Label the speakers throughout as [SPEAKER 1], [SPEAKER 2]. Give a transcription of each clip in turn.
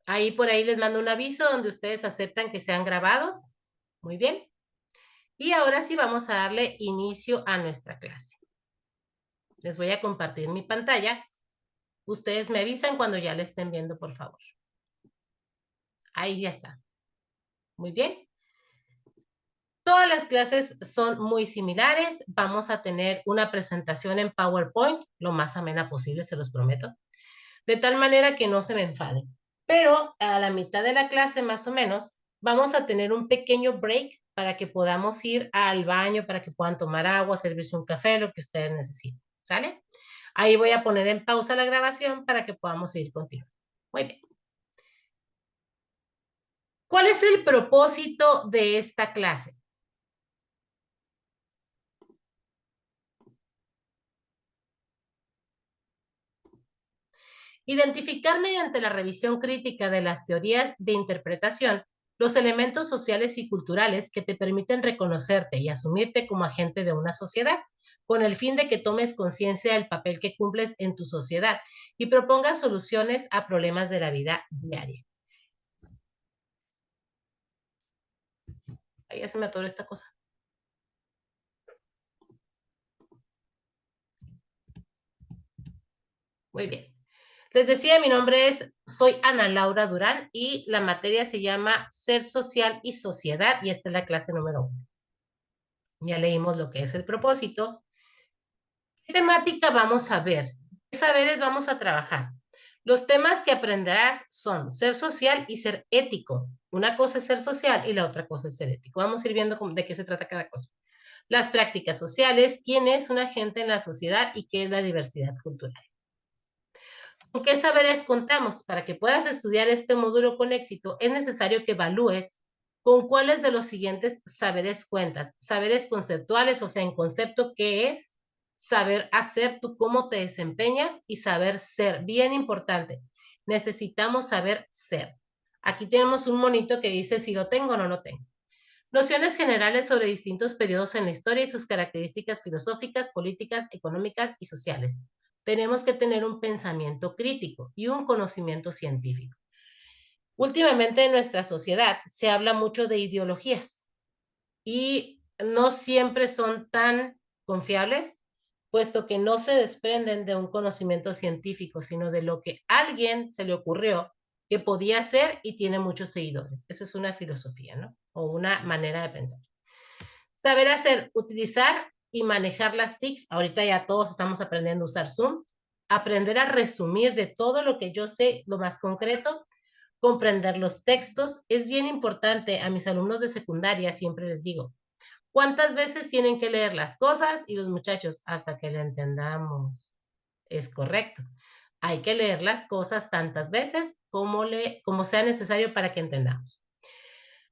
[SPEAKER 1] Ahí por ahí les mando un aviso donde ustedes aceptan que sean grabados. Muy bien. Y ahora sí vamos a darle inicio a nuestra clase. Les voy a compartir mi pantalla. Ustedes me avisan cuando ya la estén viendo, por favor. Ahí ya está. Muy bien. Todas las clases son muy similares. Vamos a tener una presentación en PowerPoint, lo más amena posible, se los prometo, de tal manera que no se me enfaden. Pero a la mitad de la clase, más o menos, vamos a tener un pequeño break para que podamos ir al baño, para que puedan tomar agua, servirse un café, lo que ustedes necesiten. ¿Sale? Ahí voy a poner en pausa la grabación para que podamos seguir contigo. Muy bien. ¿Cuál es el propósito de esta clase? Identificar mediante la revisión crítica de las teorías de interpretación los elementos sociales y culturales que te permiten reconocerte y asumirte como agente de una sociedad, con el fin de que tomes conciencia del papel que cumples en tu sociedad y propongas soluciones a problemas de la vida diaria. Ahí ya se me atoró esta cosa. Muy bien. Les decía, mi nombre soy Ana Laura Durán y la materia se llama Ser Social y Sociedad y esta es la clase número 1. Ya leímos lo que es el propósito. ¿Qué temática vamos a ver? ¿Qué saberes vamos a trabajar? Los temas que aprenderás son ser social y ser ético. Una cosa es ser social y la otra cosa es ser ético. Vamos a ir viendo de qué se trata cada cosa. Las prácticas sociales, quién es un agente en la sociedad y qué es la diversidad cultural. ¿Con qué saberes contamos? Para que puedas estudiar este módulo con éxito, es necesario que evalúes con cuáles de los siguientes saberes cuentas. Saberes conceptuales, o sea, en concepto, ¿qué es? Saber hacer, tú cómo te desempeñas y saber ser. Bien importante. Necesitamos saber ser. Aquí tenemos un monito que dice si lo tengo o no lo tengo. Nociones generales sobre distintos periodos en la historia y sus características filosóficas, políticas, económicas y sociales. Tenemos que tener un pensamiento crítico y un conocimiento científico. Últimamente en nuestra sociedad se habla mucho de ideologías y no siempre son tan confiables, puesto que no se desprenden de un conocimiento científico, sino de lo que a alguien se le ocurrió que podía ser y tiene muchos seguidores. Eso es una filosofía, ¿no? O una manera de pensar. Saber hacer, utilizar y manejar las TICs. Ahorita ya todos estamos aprendiendo a usar Zoom. Aprender a resumir de todo lo que yo sé, lo más concreto. Comprender los textos. Es bien importante. A mis alumnos de secundaria siempre les digo, ¿cuántas veces tienen que leer las cosas? Y los muchachos, hasta que le entendamos. Es correcto. Hay que leer las cosas tantas veces como sea necesario para que entendamos.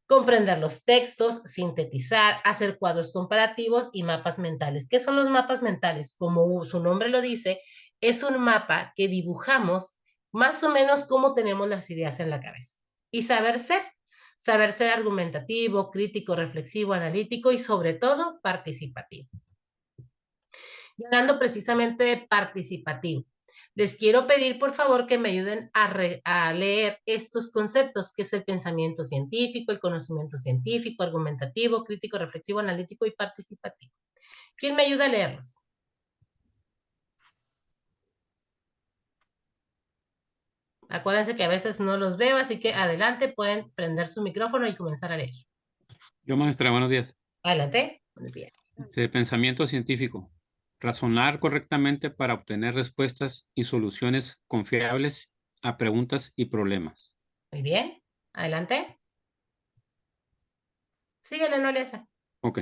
[SPEAKER 1] Comprender los textos, sintetizar, hacer cuadros comparativos y mapas mentales. ¿Qué son los mapas mentales? Como su nombre lo dice, es un mapa que dibujamos más o menos cómo tenemos las ideas en la cabeza. Y saber ser argumentativo, crítico, reflexivo, analítico y sobre todo participativo. Y hablando precisamente de participativo, les quiero pedir, por favor, que me ayuden a leer estos conceptos, que es el pensamiento científico, el conocimiento científico, argumentativo, crítico, reflexivo, analítico y participativo. ¿Quién me ayuda a leerlos? Acuérdense que a veces no los veo, así que adelante, pueden prender su micrófono y comenzar a leer.
[SPEAKER 2] Yo, maestra, buenos días.
[SPEAKER 1] Adelante. Buenos días.
[SPEAKER 2] Pensamiento científico. Razonar correctamente para obtener respuestas y soluciones confiables a preguntas y problemas.
[SPEAKER 1] Muy bien. Adelante. Síguele, no lesa.
[SPEAKER 2] Ok.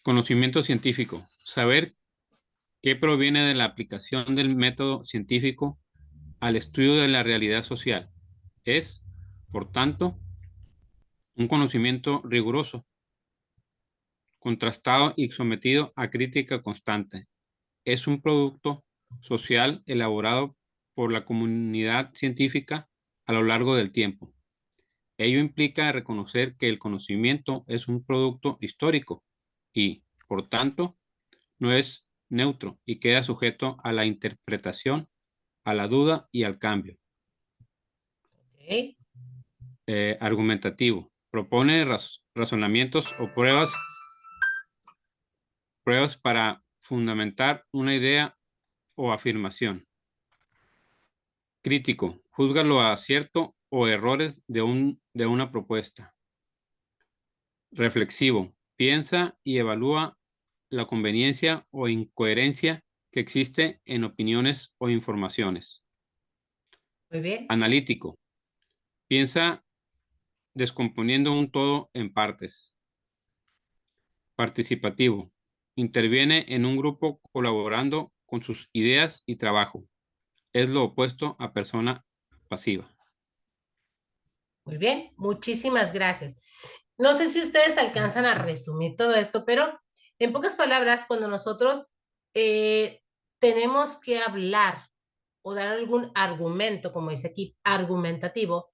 [SPEAKER 2] Conocimiento científico. Saber qué proviene de la aplicación del método científico al estudio de la realidad social. Es, por tanto, un conocimiento riguroso, contrastado y sometido a crítica constante. Es un producto social elaborado por la comunidad científica a lo largo del tiempo. Ello implica reconocer que el conocimiento es un producto histórico y, por tanto, no es neutro y queda sujeto a la interpretación, a la duda y al cambio.
[SPEAKER 1] Ok.
[SPEAKER 2] Argumentativo. Propone razonamientos o pruebas para fundamentar una idea o afirmación. Crítico. Juzga lo acierto o errores de una propuesta. Reflexivo. Piensa y evalúa la conveniencia o incoherencia que existe en opiniones o informaciones.
[SPEAKER 1] Muy bien.
[SPEAKER 2] Analítico. Piensa descomponiendo un todo en partes. Participativo. Interviene en un grupo colaborando con sus ideas y trabajo. Es lo opuesto a persona pasiva.
[SPEAKER 1] Muy bien. Muchísimas gracias. No sé si ustedes alcanzan a resumir todo esto, pero en pocas palabras, cuando nosotros tenemos que hablar o dar algún argumento, como dice aquí, argumentativo,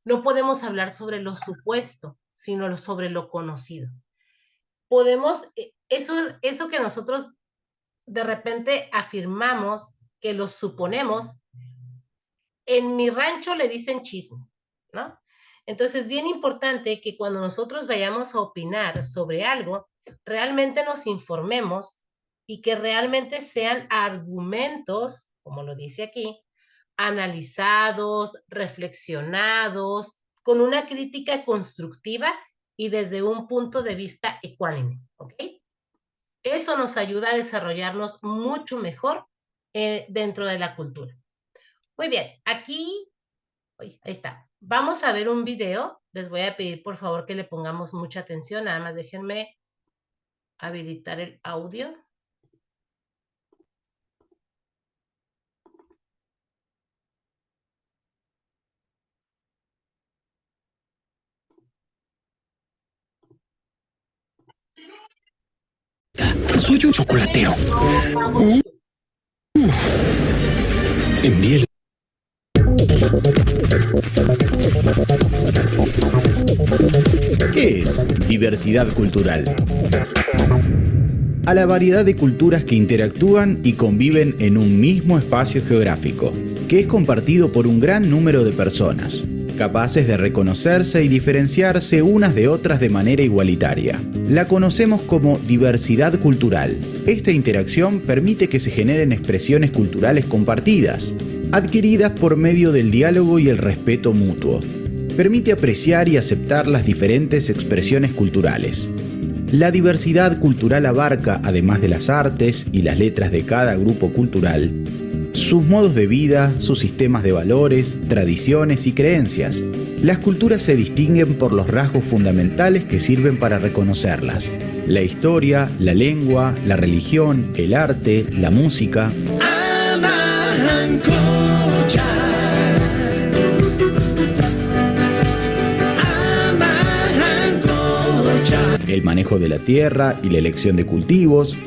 [SPEAKER 1] no podemos hablar sobre lo supuesto, sino sobre lo conocido. Podemos, eso que nosotros de repente afirmamos, que lo suponemos, en mi rancho le dicen chisme, ¿no? Entonces es bien importante que cuando nosotros vayamos a opinar sobre algo, realmente nos informemos y que realmente sean argumentos, como lo dice aquí, analizados, reflexionados, con una crítica constructiva y desde un punto de vista ecuánime, ¿ok? Eso nos ayuda a desarrollarnos mucho mejor dentro de la cultura. Muy bien, aquí, ahí está. Vamos a ver un video. Les voy a pedir, por favor, que le pongamos mucha atención. Nada más déjenme habilitar el audio.
[SPEAKER 3] Soy un chocolatero. Envíele. ¿Qué es diversidad cultural? A la variedad de culturas que interactúan y conviven en un mismo espacio geográfico, que es compartido por un gran número de personas, capaces de reconocerse y diferenciarse unas de otras de manera igualitaria. La conocemos como diversidad cultural. Esta interacción permite que se generen expresiones culturales compartidas, adquiridas por medio del diálogo y el respeto mutuo. Permite apreciar y aceptar las diferentes expresiones culturales. La diversidad cultural abarca, además de las artes y las letras de cada grupo cultural, sus modos de vida, sus sistemas de valores, tradiciones y creencias. Las culturas se distinguen por los rasgos fundamentales que sirven para reconocerlas: la historia, la lengua, la religión, el arte, la música. El manejo de la tierra y la elección de cultivos,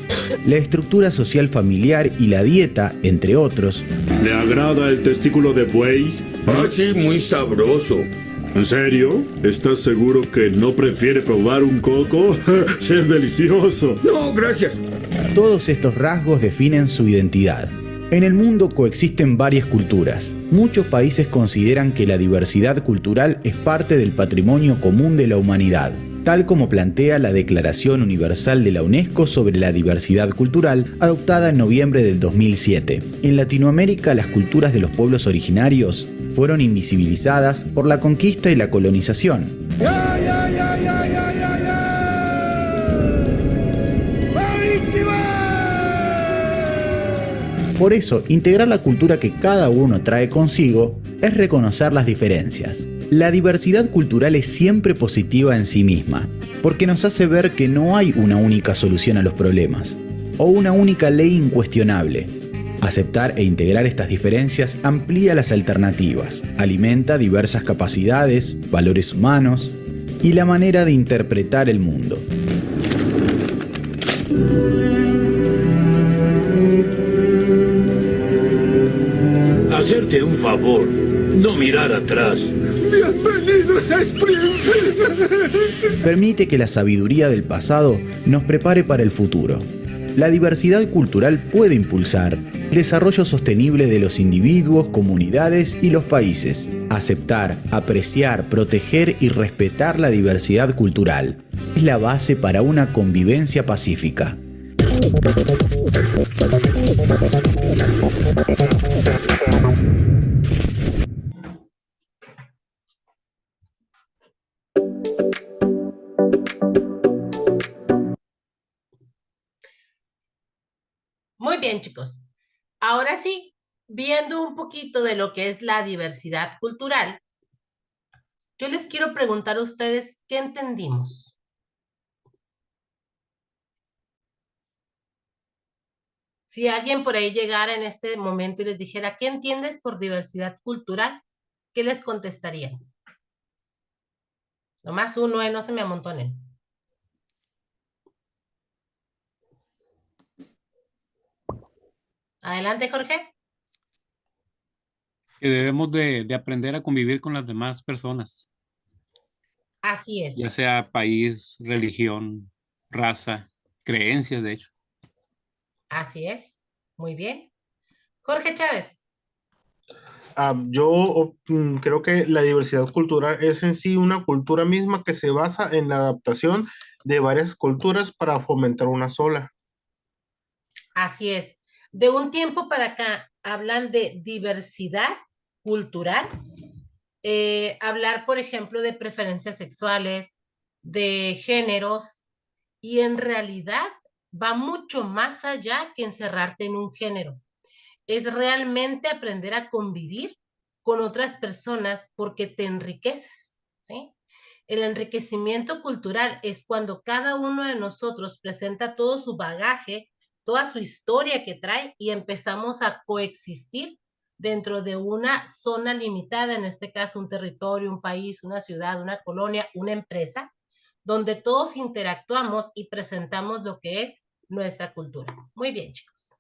[SPEAKER 3] la estructura social familiar y la dieta, entre otros.
[SPEAKER 4] ¿Le agrada el testículo de buey?
[SPEAKER 3] Ah, sí, muy sabroso.
[SPEAKER 4] ¿En serio? ¿Estás seguro que no prefiere probar un coco? ¡Ser delicioso!
[SPEAKER 3] No, gracias.
[SPEAKER 2] Todos estos rasgos definen su identidad. En el mundo coexisten varias culturas. Muchos países consideran que la diversidad cultural es parte del patrimonio común de la humanidad, tal como plantea la Declaración Universal de la UNESCO sobre la Diversidad Cultural, adoptada en noviembre del 2007. En Latinoamérica, las culturas de los pueblos originarios fueron invisibilizadas por la conquista y la colonización. Por eso, integrar la cultura que cada uno trae consigo es reconocer las diferencias. La diversidad cultural es siempre positiva en sí misma, porque nos hace ver que no hay una única solución a los problemas, o una única ley incuestionable. Aceptar e integrar estas diferencias amplía las alternativas, alimenta diversas capacidades, valores humanos y la manera de interpretar el mundo.
[SPEAKER 5] Hacerte un favor, no mirar atrás.
[SPEAKER 3] Bienvenidos a Springfield.
[SPEAKER 2] Permite que la sabiduría del pasado nos prepare para el futuro. La diversidad cultural puede impulsar
[SPEAKER 3] El desarrollo sostenible de los individuos, comunidades y los países. Aceptar, apreciar, proteger y respetar la diversidad cultural es la base para una convivencia pacífica.
[SPEAKER 1] Muy bien, chicos. Ahora sí, viendo un poquito de lo que es la diversidad cultural, yo les quiero preguntar a ustedes, ¿qué entendimos? Si alguien por ahí llegara en este momento y les dijera, ¿qué entiendes por diversidad cultural? ¿Qué les contestarían? Nomás uno, no se me amontonen. Adelante, Jorge.
[SPEAKER 2] Que debemos de aprender a convivir con las demás personas,
[SPEAKER 1] Así es,
[SPEAKER 2] ya sea país, religión, raza, creencias, de hecho.
[SPEAKER 1] así es. Muy bien. Jorge Chávez.
[SPEAKER 6] Yo creo que la diversidad cultural es en sí una cultura misma que se basa en la adaptación de varias culturas para fomentar una sola.
[SPEAKER 1] Así es. De un tiempo para acá hablan de diversidad cultural. Hablar, por ejemplo, de preferencias sexuales, de géneros, y en realidad va mucho más allá que encerrarte en un género. Es realmente aprender a convivir con otras personas porque te enriqueces, ¿sí? El enriquecimiento cultural es cuando cada uno de nosotros presenta todo su bagaje, toda su historia que trae y empezamos a coexistir dentro de una zona limitada, en este caso un territorio, un país, una ciudad, una colonia, una empresa, donde todos interactuamos y presentamos lo que es nuestra cultura. Muy bien, chicos.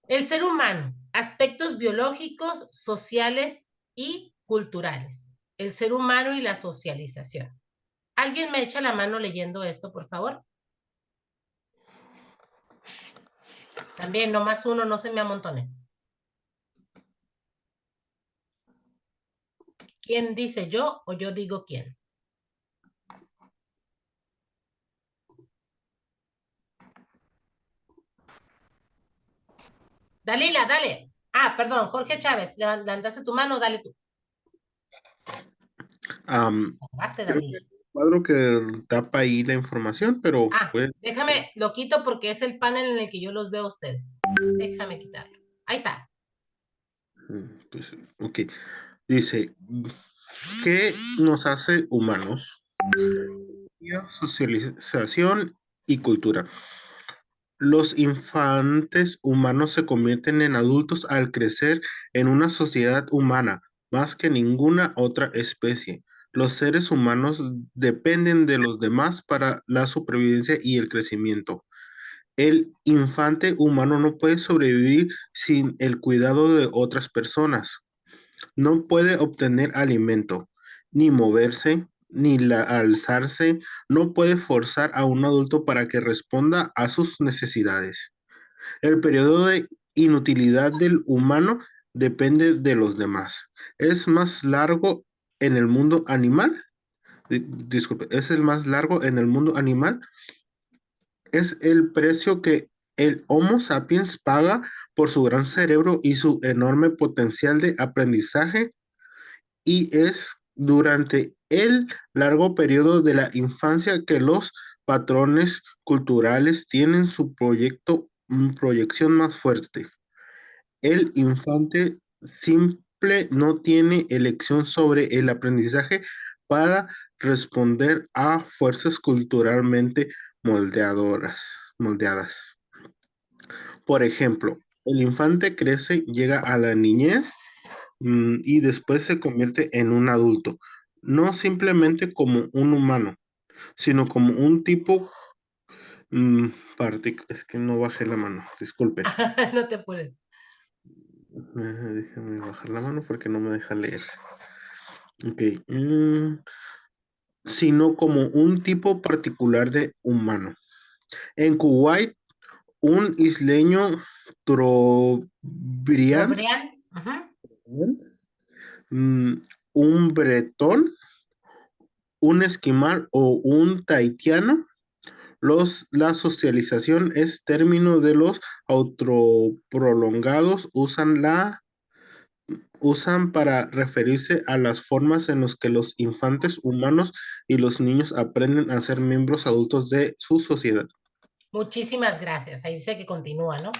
[SPEAKER 1] El ser humano, aspectos biológicos, sociales y culturales. El ser humano y la socialización. ¿Alguien me echa la mano leyendo esto, por favor? También, nomás uno, no se me amontone. ¿Quién dice yo o yo digo quién? Dalila, dale. Ah, perdón, Jorge Chávez, levantaste tu mano, dale tú. Levantaste,
[SPEAKER 6] Creo que
[SPEAKER 1] Dalila.
[SPEAKER 6] hay un cuadro que tapa ahí la información, pero
[SPEAKER 1] Ah,
[SPEAKER 6] pues,
[SPEAKER 1] déjame, lo quito porque es el panel en el que yo los veo a ustedes. Déjame quitarlo. Ahí está.
[SPEAKER 6] pues, ok. Dice, ¿qué nos hace humanos? Socialización y cultura. Los infantes humanos se convierten en adultos al crecer en una sociedad humana, más que ninguna otra especie. Los seres humanos dependen de los demás para la supervivencia y el crecimiento. El infante humano no puede sobrevivir sin el cuidado de otras personas. No puede obtener alimento, ni moverse, ni alzarse. No puede forzar a un adulto para que responda a sus necesidades. El periodo de inutilidad del humano depende de los demás. Es más largo en el mundo animal. Disculpe, es el más largo en el mundo animal. Es el precio que el Homo sapiens paga por su gran cerebro y su enorme potencial de aprendizaje, y es durante el largo periodo de la infancia que los patrones culturales tienen su proyección más fuerte. El infante simple no tiene elección sobre el aprendizaje para responder a fuerzas culturalmente moldeadas. Por ejemplo, el infante crece, llega a la niñez y después se convierte en un adulto, no simplemente como un humano, sino como un tipo, es que no bajé la mano, disculpen.
[SPEAKER 1] No te apures.
[SPEAKER 6] Déjame bajar la mano porque no me deja leer. Ok. Sino como un tipo particular de humano. En Kuwait, un isleño trobriand,
[SPEAKER 1] Brian. Ajá.
[SPEAKER 6] mm, un bretón, un esquimal o un tahitiano. La socialización es término de los autoprolongados, usan para referirse a las formas en las que los infantes humanos y los niños aprenden a ser miembros adultos de su sociedad.
[SPEAKER 1] Muchísimas gracias. Ahí dice que continúa, ¿no?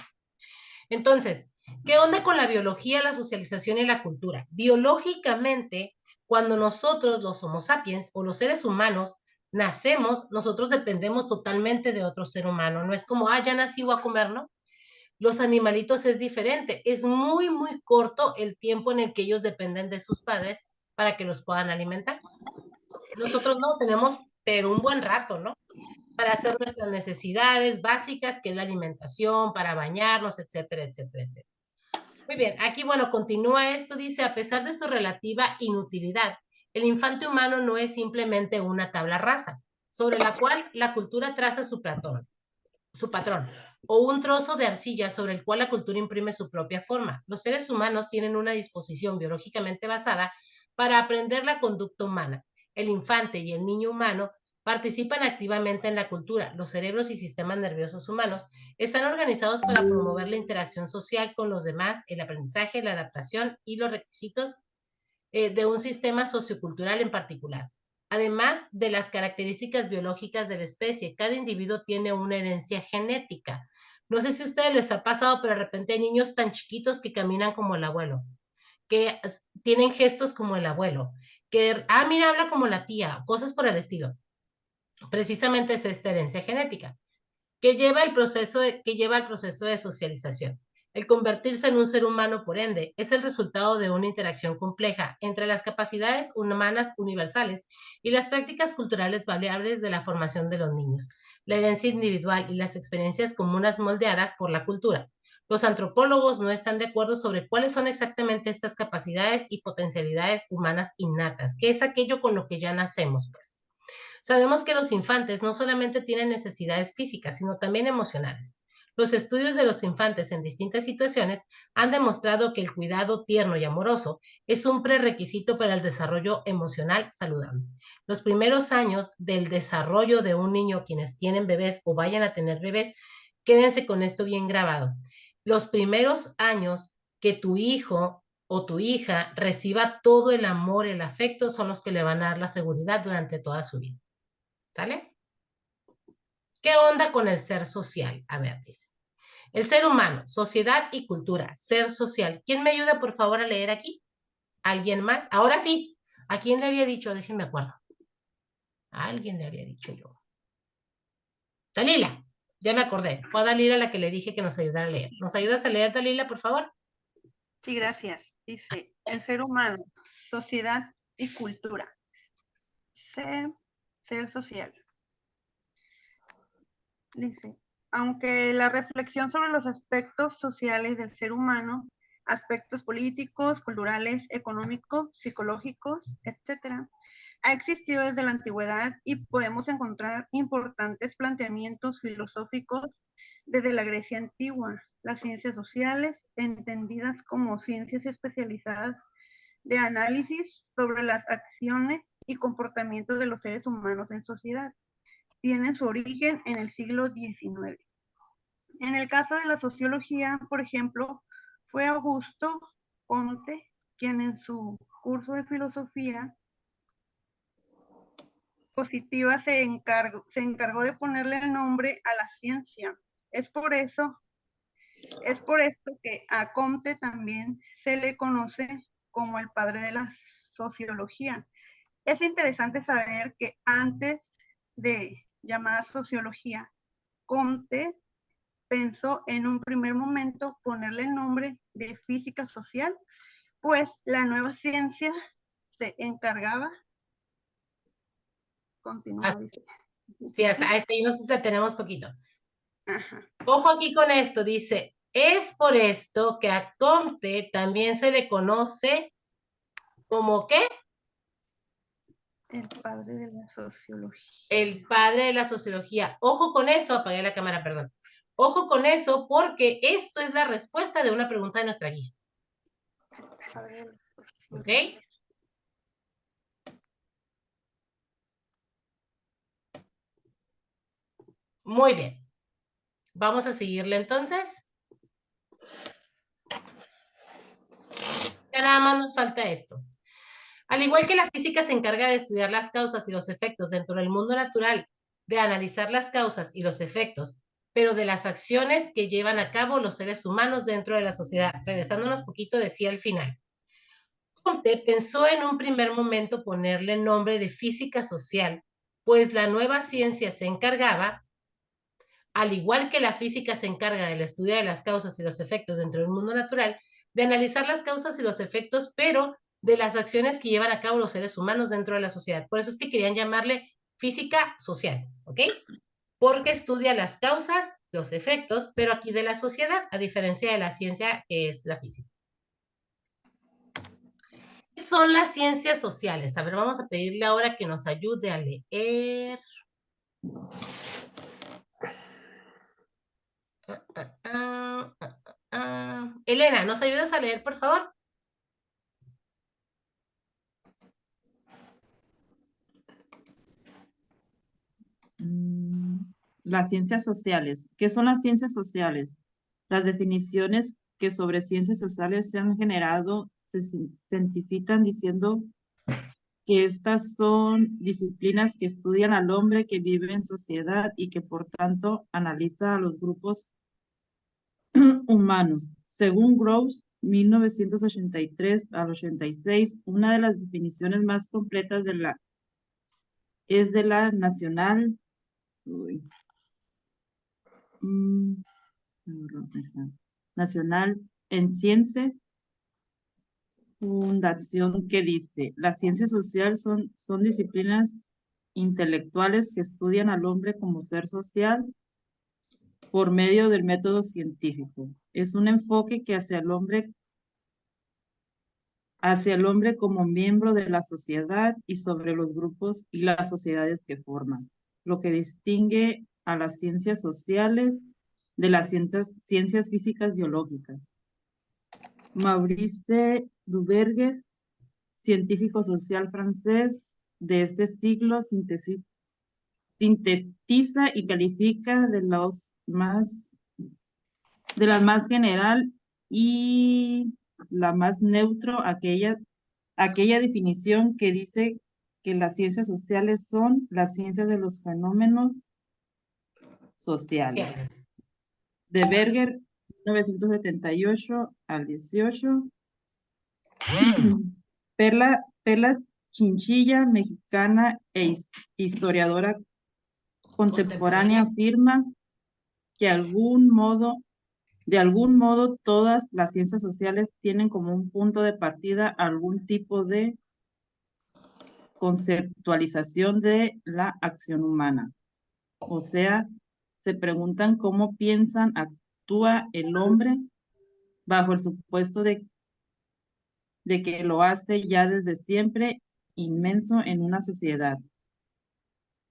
[SPEAKER 1] Entonces, ¿qué onda con la biología, la socialización y la cultura? Biológicamente, cuando nosotros, los Homo sapiens o los seres humanos, nacemos, nosotros dependemos totalmente de otro ser humano. No es como, ya nací, voy a comer, ¿no? Los animalitos es diferente. Es muy, muy corto el tiempo en el que ellos dependen de sus padres para que los puedan alimentar. Nosotros no tenemos, pero un buen rato, ¿no? Para hacer nuestras necesidades básicas, que es la alimentación, para bañarnos, etcétera, etcétera, etcétera. Muy bien, aquí, bueno, continúa esto, dice, a pesar de su relativa inutilidad, el infante humano no es simplemente una tabla rasa, sobre la cual la cultura traza su patrón, o un trozo de arcilla sobre el cual la cultura imprime su propia forma. Los seres humanos tienen una disposición biológicamente basada para aprender la conducta humana. El infante y el niño humano participan activamente en la cultura. Los cerebros y sistemas nerviosos humanos están organizados para promover la interacción social con los demás, el aprendizaje, la adaptación y los requisitos de un sistema sociocultural en particular. Además de las características biológicas de la especie, cada individuo tiene una herencia genética. No sé si a ustedes les ha pasado, pero de repente hay niños tan chiquitos que caminan como el abuelo, que tienen gestos como el abuelo, que, mira, habla como la tía, cosas por el estilo. Precisamente es esta herencia genética que lleva el proceso de socialización. El convertirse en un ser humano, por ende, es el resultado de una interacción compleja entre las capacidades humanas universales y las prácticas culturales variables de la formación de los niños, la herencia individual y las experiencias comunes moldeadas por la cultura. Los antropólogos no están de acuerdo sobre cuáles son exactamente estas capacidades y potencialidades humanas innatas, que es aquello con lo que ya nacemos, pues. Sabemos que los infantes no solamente tienen necesidades físicas, sino también emocionales. Los estudios de los infantes en distintas situaciones han demostrado que el cuidado tierno y amoroso es un prerequisito para el desarrollo emocional saludable. Los primeros años del desarrollo de un niño, quienes tienen bebés o vayan a tener bebés, quédense con esto bien grabado. Los primeros años que tu hijo o tu hija reciba todo el amor, el afecto, son los que le van a dar la seguridad durante toda su vida. ¿Sale? ¿Qué onda con el ser social? A ver, dice. El ser humano, sociedad y cultura, ser social. ¿Quién me ayuda, por favor, a leer aquí? ¿Alguien más? Ahora sí. ¿A quién le había dicho? Déjenme acuerdo. A alguien le había dicho yo. Dalila. Ya me acordé. Fue a Dalila la que le dije que nos ayudara a leer. ¿Nos ayudas a leer, Dalila, por favor?
[SPEAKER 7] Sí, gracias. Dice, el ser humano, sociedad y cultura. Ser social. Dice, aunque la reflexión sobre los aspectos sociales del ser humano, aspectos políticos, culturales, económicos, psicológicos, etcétera, ha existido desde la antigüedad y podemos encontrar importantes planteamientos filosóficos desde la Grecia antigua. Las ciencias sociales, entendidas como ciencias especializadas de análisis sobre las acciones y comportamientos de los seres humanos en sociedad, tienen su origen en el siglo XIX. En el caso de la sociología, por ejemplo, fue Augusto Comte quien en su curso de filosofía positiva se encargó de ponerle el nombre a la ciencia. Es por esto que a Comte también se le conoce como el padre de la sociología. Es interesante saber que antes de llamada sociología, Comte pensó en un primer momento ponerle el nombre de física social, pues la nueva ciencia se encargaba. Continúa.
[SPEAKER 1] Sí, hasta ahí no sé si tenemos poquito. Ajá. Ojo aquí con esto, dice, es por esto que a Comte también se le conoce como ¿qué?
[SPEAKER 7] El padre de la sociología.
[SPEAKER 1] El padre de la sociología. Ojo con eso, apagué la cámara, perdón. Ojo con eso, porque esto es la respuesta de una pregunta de nuestra guía. ¿Ok? Muy bien. Vamos a seguirle entonces. Ya nada más nos falta esto. Al igual que la física se encarga de estudiar las causas y los efectos dentro del mundo natural, de analizar las causas y los efectos, pero de las acciones que llevan a cabo los seres humanos dentro de la sociedad. Regresándonos poquito, decía al final. Comte pensó en un primer momento ponerle nombre de física social, pues la nueva ciencia se encargaba, al igual que la física se encarga del estudio de las causas y los efectos dentro del mundo natural, de analizar las causas y los efectos, pero de las acciones que llevan a cabo los seres humanos dentro de la sociedad. Por eso es que querían llamarle física social, ¿ok? Porque estudia las causas, los efectos, pero aquí de la sociedad, a diferencia de la ciencia que es la física. ¿Qué son las ciencias sociales? A ver, vamos a pedirle ahora que nos ayude a leer. Elena, ¿nos ayudas a leer, por favor?
[SPEAKER 8] Las ciencias sociales. ¿Qué son las ciencias sociales? Las definiciones que sobre ciencias sociales se han generado se citan diciendo que estas son disciplinas que estudian al hombre que vive en sociedad y que por tanto analiza a los grupos humanos. Según Gross, 1983 al 86, una de las definiciones más completas es de la Nacional Nacional en Ciencia Fundación, que dice: las ciencias sociales son disciplinas intelectuales que estudian al hombre como ser social por medio del método científico. Es un enfoque que hacia el hombre como miembro de la sociedad y sobre los grupos y las sociedades que forman, lo que distingue a las ciencias sociales de las ciencias físicas biológicas. Maurice Duverger, científico social francés de este siglo, sintetiza y califica de la más general y la más neutro aquella definición que dice que las ciencias sociales son las ciencias de los fenómenos sociales. De Berger, 1978 al 18. Perla Chinchilla, mexicana e historiadora contemporánea, afirma que de algún modo todas las ciencias sociales tienen como un punto de partida algún tipo de conceptualización de la acción humana. O sea, se preguntan cómo actúa el hombre bajo el supuesto de que lo hace ya desde siempre inmenso en una sociedad.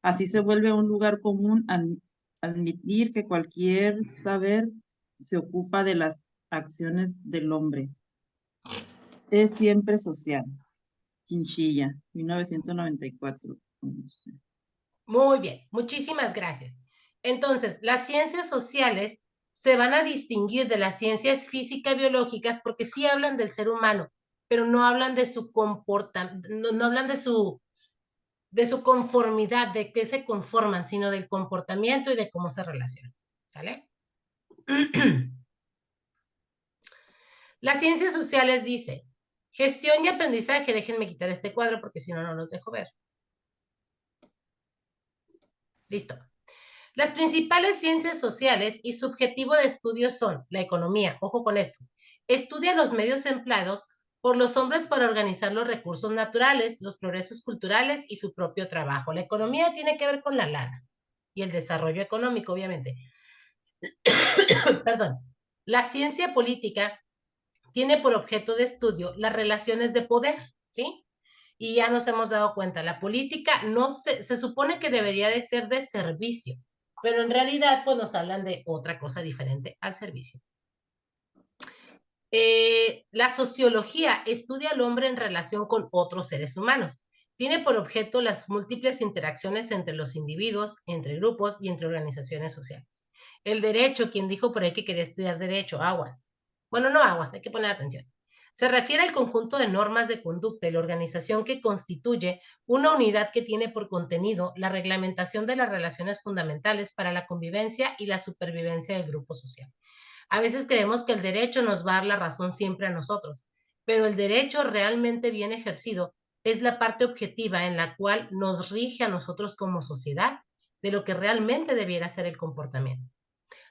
[SPEAKER 8] Así se vuelve un lugar común admitir que cualquier saber se ocupa de las acciones del hombre. Es siempre social. Chinchilla, 1994.
[SPEAKER 1] Muy bien, muchísimas gracias. Entonces, las ciencias sociales se van a distinguir de las ciencias físicas biológicas porque sí hablan del ser humano, pero no hablan de su comportamiento, no hablan de su conformidad, de qué se conforman, sino del comportamiento y de cómo se relacionan. ¿Sale? Las ciencias sociales dice, gestión y aprendizaje, déjenme quitar este cuadro porque si no, no los dejo ver. Listo. Las principales ciencias sociales y su objetivo de estudio son la economía, ojo con esto, estudia los medios empleados por los hombres para organizar los recursos naturales, los progresos culturales y su propio trabajo. La economía tiene que ver con la lana y el desarrollo económico, obviamente. Perdón. La ciencia política tiene por objeto de estudio las relaciones de poder, ¿sí? Y ya nos hemos dado cuenta, la política no se supone que debería de ser de servicio, pero en realidad pues nos hablan de otra cosa diferente al servicio. La sociología estudia al hombre en relación con otros seres humanos. Tiene por objeto las múltiples interacciones entre los individuos, entre grupos y entre organizaciones sociales. El derecho, quien dijo por ahí que quería estudiar derecho, aguas. Bueno, no aguas, hay que poner atención. Se refiere al conjunto de normas de conducta y la organización que constituye una unidad que tiene por contenido la reglamentación de las relaciones fundamentales para la convivencia y la supervivencia del grupo social. A veces creemos que el derecho nos va a dar la razón siempre a nosotros, pero el derecho realmente bien ejercido es la parte objetiva en la cual nos rige a nosotros como sociedad de lo que realmente debiera ser el comportamiento.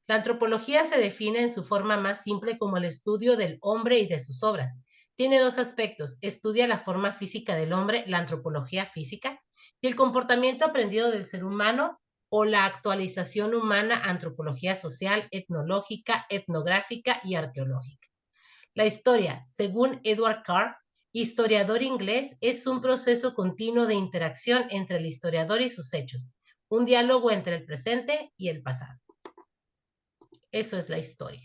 [SPEAKER 1] La antropología se define en su forma más simple como el estudio del hombre y de sus obras. Tiene dos aspectos: estudia la forma física del hombre, la antropología física, y el comportamiento aprendido del ser humano, o la actualización humana, antropología social, etnológica, etnográfica y arqueológica. La historia, según Edward Carr, historiador inglés, es un proceso continuo de interacción entre el historiador y sus hechos, un diálogo entre el presente y el pasado. Eso es la historia.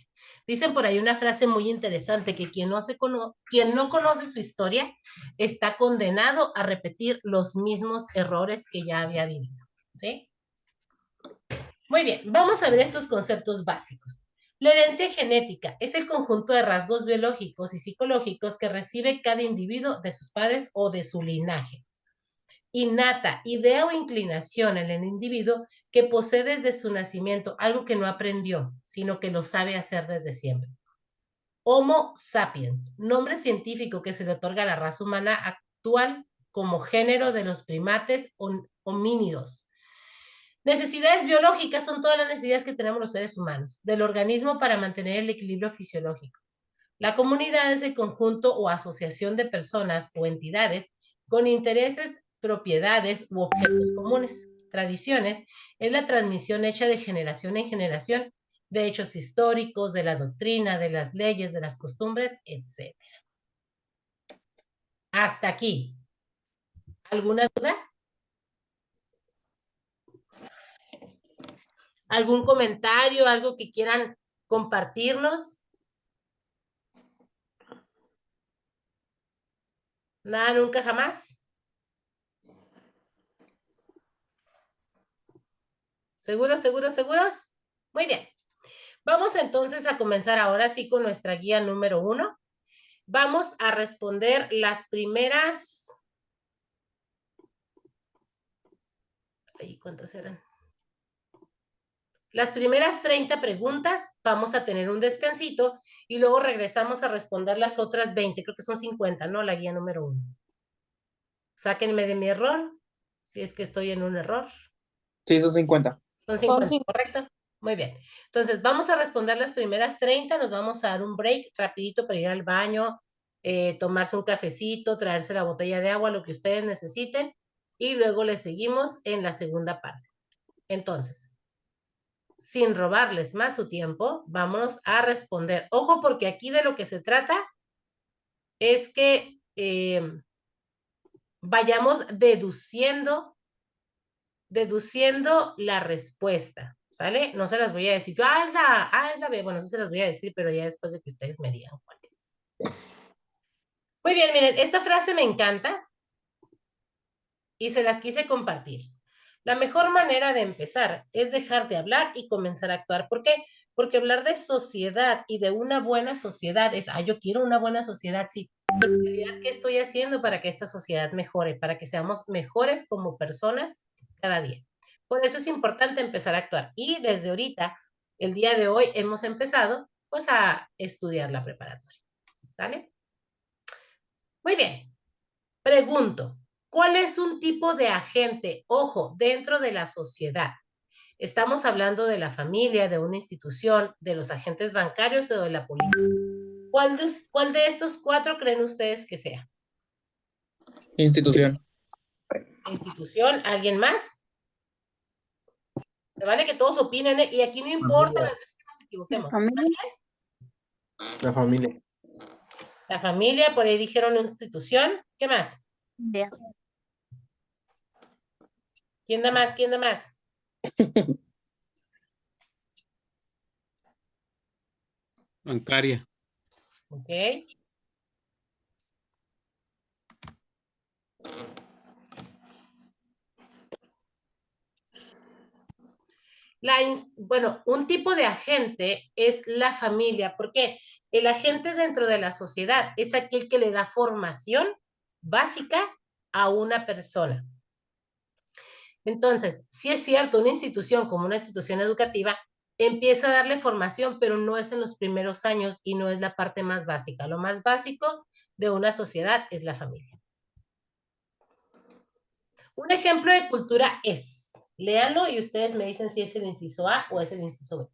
[SPEAKER 1] Dicen por ahí una frase muy interesante, que quien no conoce su historia está condenado a repetir los mismos errores que ya había vivido, ¿sí? Muy bien, vamos a ver estos conceptos básicos. La herencia genética es el conjunto de rasgos biológicos y psicológicos que recibe cada individuo de sus padres o de su linaje. Innata, idea o inclinación en el individuo que posee desde su nacimiento, algo que no aprendió, sino que lo sabe hacer desde siempre. Homo sapiens, nombre científico que se le otorga a la raza humana actual como género de los primates homínidos. Necesidades biológicas son todas las necesidades que tenemos los seres humanos, del organismo para mantener el equilibrio fisiológico. La comunidad es el conjunto o asociación de personas o entidades con intereses, propiedades u objetos comunes. Tradiciones es la transmisión hecha de generación en generación de hechos históricos, de la doctrina, de las leyes, de las costumbres, etc. Hasta aquí. ¿Alguna duda? ¿Algún comentario, algo que quieran compartirnos? Nada, nunca, jamás. ¿Seguros, seguros, seguros? Muy bien. Vamos entonces a comenzar ahora sí con nuestra guía número 1. Vamos a responder las primeras... ¿Cuántas eran? Las primeras 30 preguntas, vamos a tener un descansito y luego regresamos a responder las otras 20, creo que son 50, ¿no? La guía número 1. Sáquenme de mi error, si es que estoy en un error.
[SPEAKER 9] Sí, son 50.
[SPEAKER 1] Son 50, ¿correcto? Muy bien. Entonces, vamos a responder las primeras 30, nos vamos a dar un break rapidito para ir al baño, tomarse un cafecito, traerse la botella de agua, lo que ustedes necesiten, y luego les seguimos en la segunda parte. Entonces, sin robarles más su tiempo, vámonos a responder. Ojo, porque aquí de lo que se trata es que vayamos deduciendo la respuesta, ¿sale? No se las voy a decir yo, es la B, bueno, sí se las voy a decir, pero ya después de que ustedes me digan cuál es. Muy bien, miren, esta frase me encanta y se las quise compartir. La mejor manera de empezar es dejar de hablar y comenzar a actuar. ¿Por qué? Porque hablar de sociedad y de una buena sociedad es, yo quiero una buena sociedad, sí, pero en realidad, ¿qué estoy haciendo para que esta sociedad mejore? Para que seamos mejores como personas cada día. Por eso es importante empezar a actuar. Y desde ahorita, el día de hoy, hemos empezado pues a estudiar la preparatoria. ¿Sale? Muy bien. Pregunto, ¿cuál es un tipo de agente, ojo, dentro de la sociedad? Estamos hablando de la familia, de una institución, de los agentes bancarios o de la política. ¿Cuál de estos 4 creen ustedes que sea?
[SPEAKER 9] Institución.
[SPEAKER 1] Institución, ¿alguien más? Se vale que todos opinen, y aquí no importa las veces que nos equivoquemos.
[SPEAKER 6] La familia.
[SPEAKER 1] La familia, por ahí dijeron institución. ¿Qué más? ¿Quién da más? ¿Quién da más?
[SPEAKER 2] Bancaria.
[SPEAKER 1] Ok. Bueno, un tipo de agente es la familia, porque el agente dentro de la sociedad es aquel que le da formación básica a una persona. Entonces, sí es cierto, una institución como una institución educativa empieza a darle formación, pero no es en los primeros años y no es la parte más básica. Lo más básico de una sociedad es la familia. Un ejemplo de cultura es, léanlo y ustedes me dicen si es el inciso A o es el inciso B.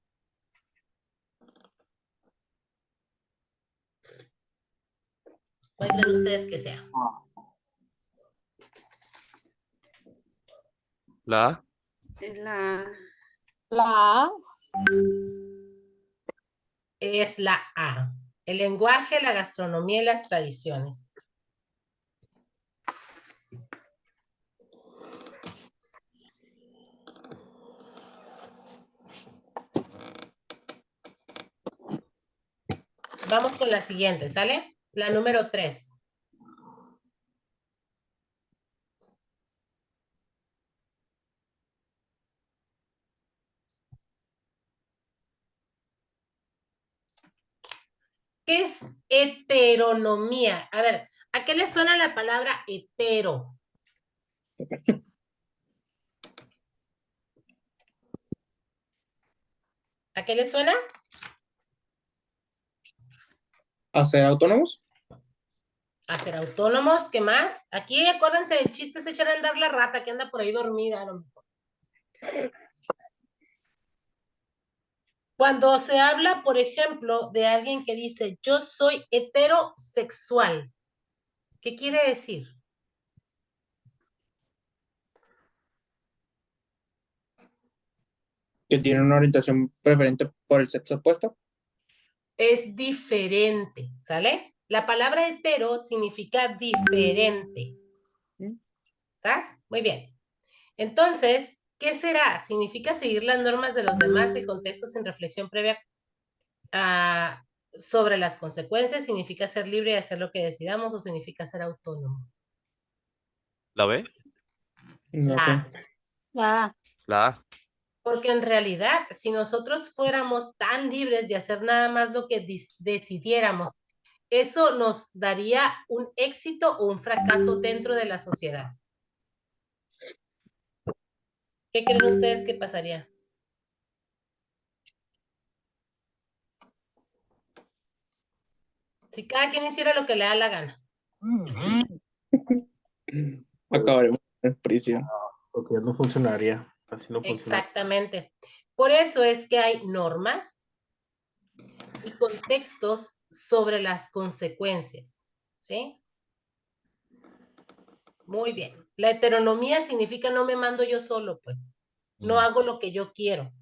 [SPEAKER 1] ¿Cuál creen ustedes que sea?
[SPEAKER 9] La A.
[SPEAKER 10] La A.
[SPEAKER 1] Es la A. El lenguaje, la gastronomía y las tradiciones. Vamos con la siguiente, ¿sale? La número 3. ¿Qué es heteronomía? A ver, ¿a qué le suena la palabra hetero? ¿A qué le suena?
[SPEAKER 9] ¿A ser autónomos?
[SPEAKER 1] A ser autónomos, ¿qué más? Aquí acuérdense, el chiste es echar a andar la rata que anda por ahí dormida, a lo mejor. Cuando se habla, por ejemplo, de alguien que dice, yo soy heterosexual, ¿qué quiere decir?
[SPEAKER 9] Que tienen una orientación preferente por el sexo opuesto.
[SPEAKER 1] Es diferente, ¿sale? La palabra hetero significa diferente. ¿Estás? Muy bien. Entonces, ¿qué será? ¿Significa seguir las normas de los demás, el contexto sin reflexión previa sobre las consecuencias? ¿Significa ser libre de hacer lo que decidamos o significa ser autónomo?
[SPEAKER 11] ¿La B?
[SPEAKER 9] No sé.
[SPEAKER 10] La A.
[SPEAKER 11] La A.
[SPEAKER 1] Porque en realidad, si nosotros fuéramos tan libres de hacer nada más lo que decidiéramos, eso nos daría un éxito o un fracaso dentro de la sociedad. ¿Qué creen ustedes que pasaría? Si cada quien hiciera lo que le da la gana.
[SPEAKER 9] Acabaremos en prisión.
[SPEAKER 6] La sociedad no funcionaría. Así no funciona.
[SPEAKER 1] Exactamente. Por eso es que hay normas y contextos sobre las consecuencias. ¿Sí? Muy bien. La heteronomía significa no me mando yo solo, pues. No hago lo que yo quiero.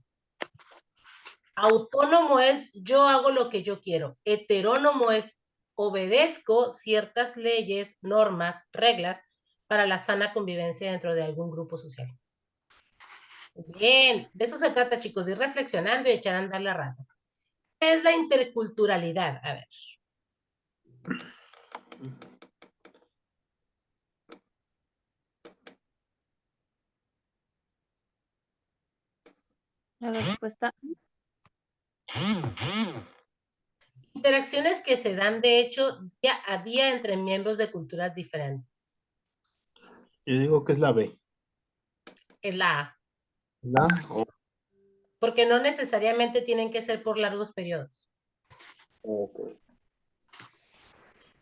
[SPEAKER 1] Autónomo es yo hago lo que yo quiero. Heterónomo es obedezco ciertas leyes, normas, reglas para la sana convivencia dentro de algún grupo social. Bien, de eso se trata, chicos, de ir reflexionando y echar a andar la rata. ¿Qué es la interculturalidad? A ver.
[SPEAKER 10] La respuesta.
[SPEAKER 1] Interacciones que se dan, de hecho, día a día entre miembros de culturas diferentes.
[SPEAKER 6] Yo digo que es la B.
[SPEAKER 1] Es la A.
[SPEAKER 6] ¿La? Oh,
[SPEAKER 1] Porque no necesariamente tienen que ser por largos periodos.
[SPEAKER 6] ok.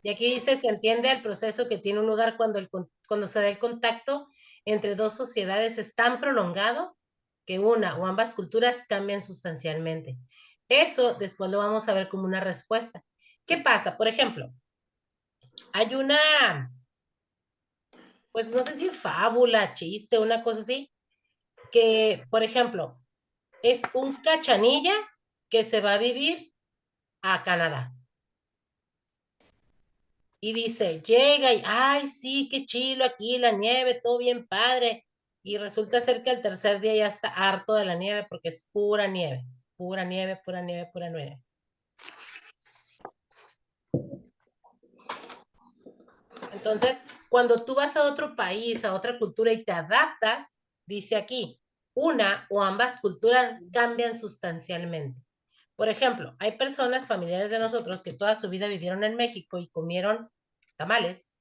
[SPEAKER 1] Y aquí dice, se entiende el proceso que tiene un lugar cuando se da el contacto entre dos sociedades es tan prolongado que una o ambas culturas cambian sustancialmente. Eso después lo vamos a ver como una respuesta. ¿Qué pasa? Por ejemplo, hay una, pues no sé si es fábula, chiste, una cosa así, que, por ejemplo, es un cachanilla que se va a vivir a Canadá. Y dice, llega y, ay, sí, qué chilo aquí, la nieve, todo bien padre. Y resulta ser que al tercer día ya está harto de la nieve porque es pura nieve, pura nieve, pura nieve, pura nieve. Entonces, cuando tú vas a otro país, a otra cultura y te adaptas, dice aquí, una o ambas culturas cambian sustancialmente. Por ejemplo, hay personas familiares de nosotros que toda su vida vivieron en México y comieron tamales.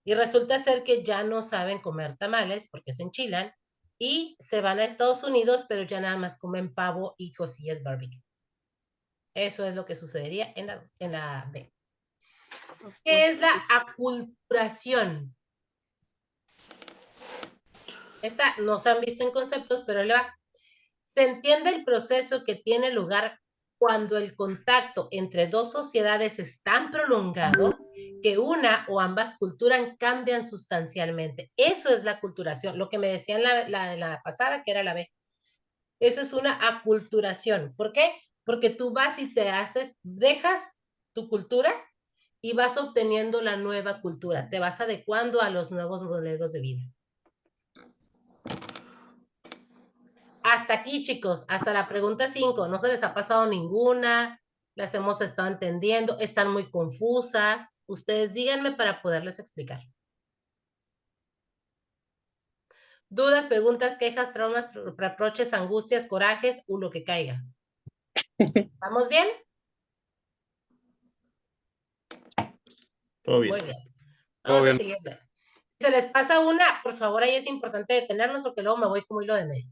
[SPEAKER 1] Y resulta ser que ya no saben comer tamales porque se enchilan y se van a Estados Unidos, pero ya nada más comen pavo y costillas barbecue. Eso es lo que sucedería en la B. ¿Qué es la aculturación? Esta no se han visto en conceptos, pero se entiende el proceso que tiene lugar cuando el contacto entre dos sociedades es tan prolongado que una o ambas culturas cambian sustancialmente. Eso es la aculturación, lo que me decían la pasada, que era la B. Eso es una aculturación. ¿Por qué? Porque tú vas y dejas tu cultura y vas obteniendo la nueva cultura, te vas adecuando a los nuevos modelos de vida. Hasta aquí, chicos, hasta la pregunta 5, ¿no se les ha pasado ninguna? ¿Las hemos estado entendiendo? ¿Están muy confusas? Ustedes díganme para poderles explicar. Dudas, preguntas, quejas, traumas, reproches, angustias, corajes o lo que caiga. ¿Vamos bien?
[SPEAKER 6] Todo bien.
[SPEAKER 1] Muy bien. Vamos a seguirle. Se les pasa una, por favor, ahí es importante detenernos porque luego me voy como hilo de medio.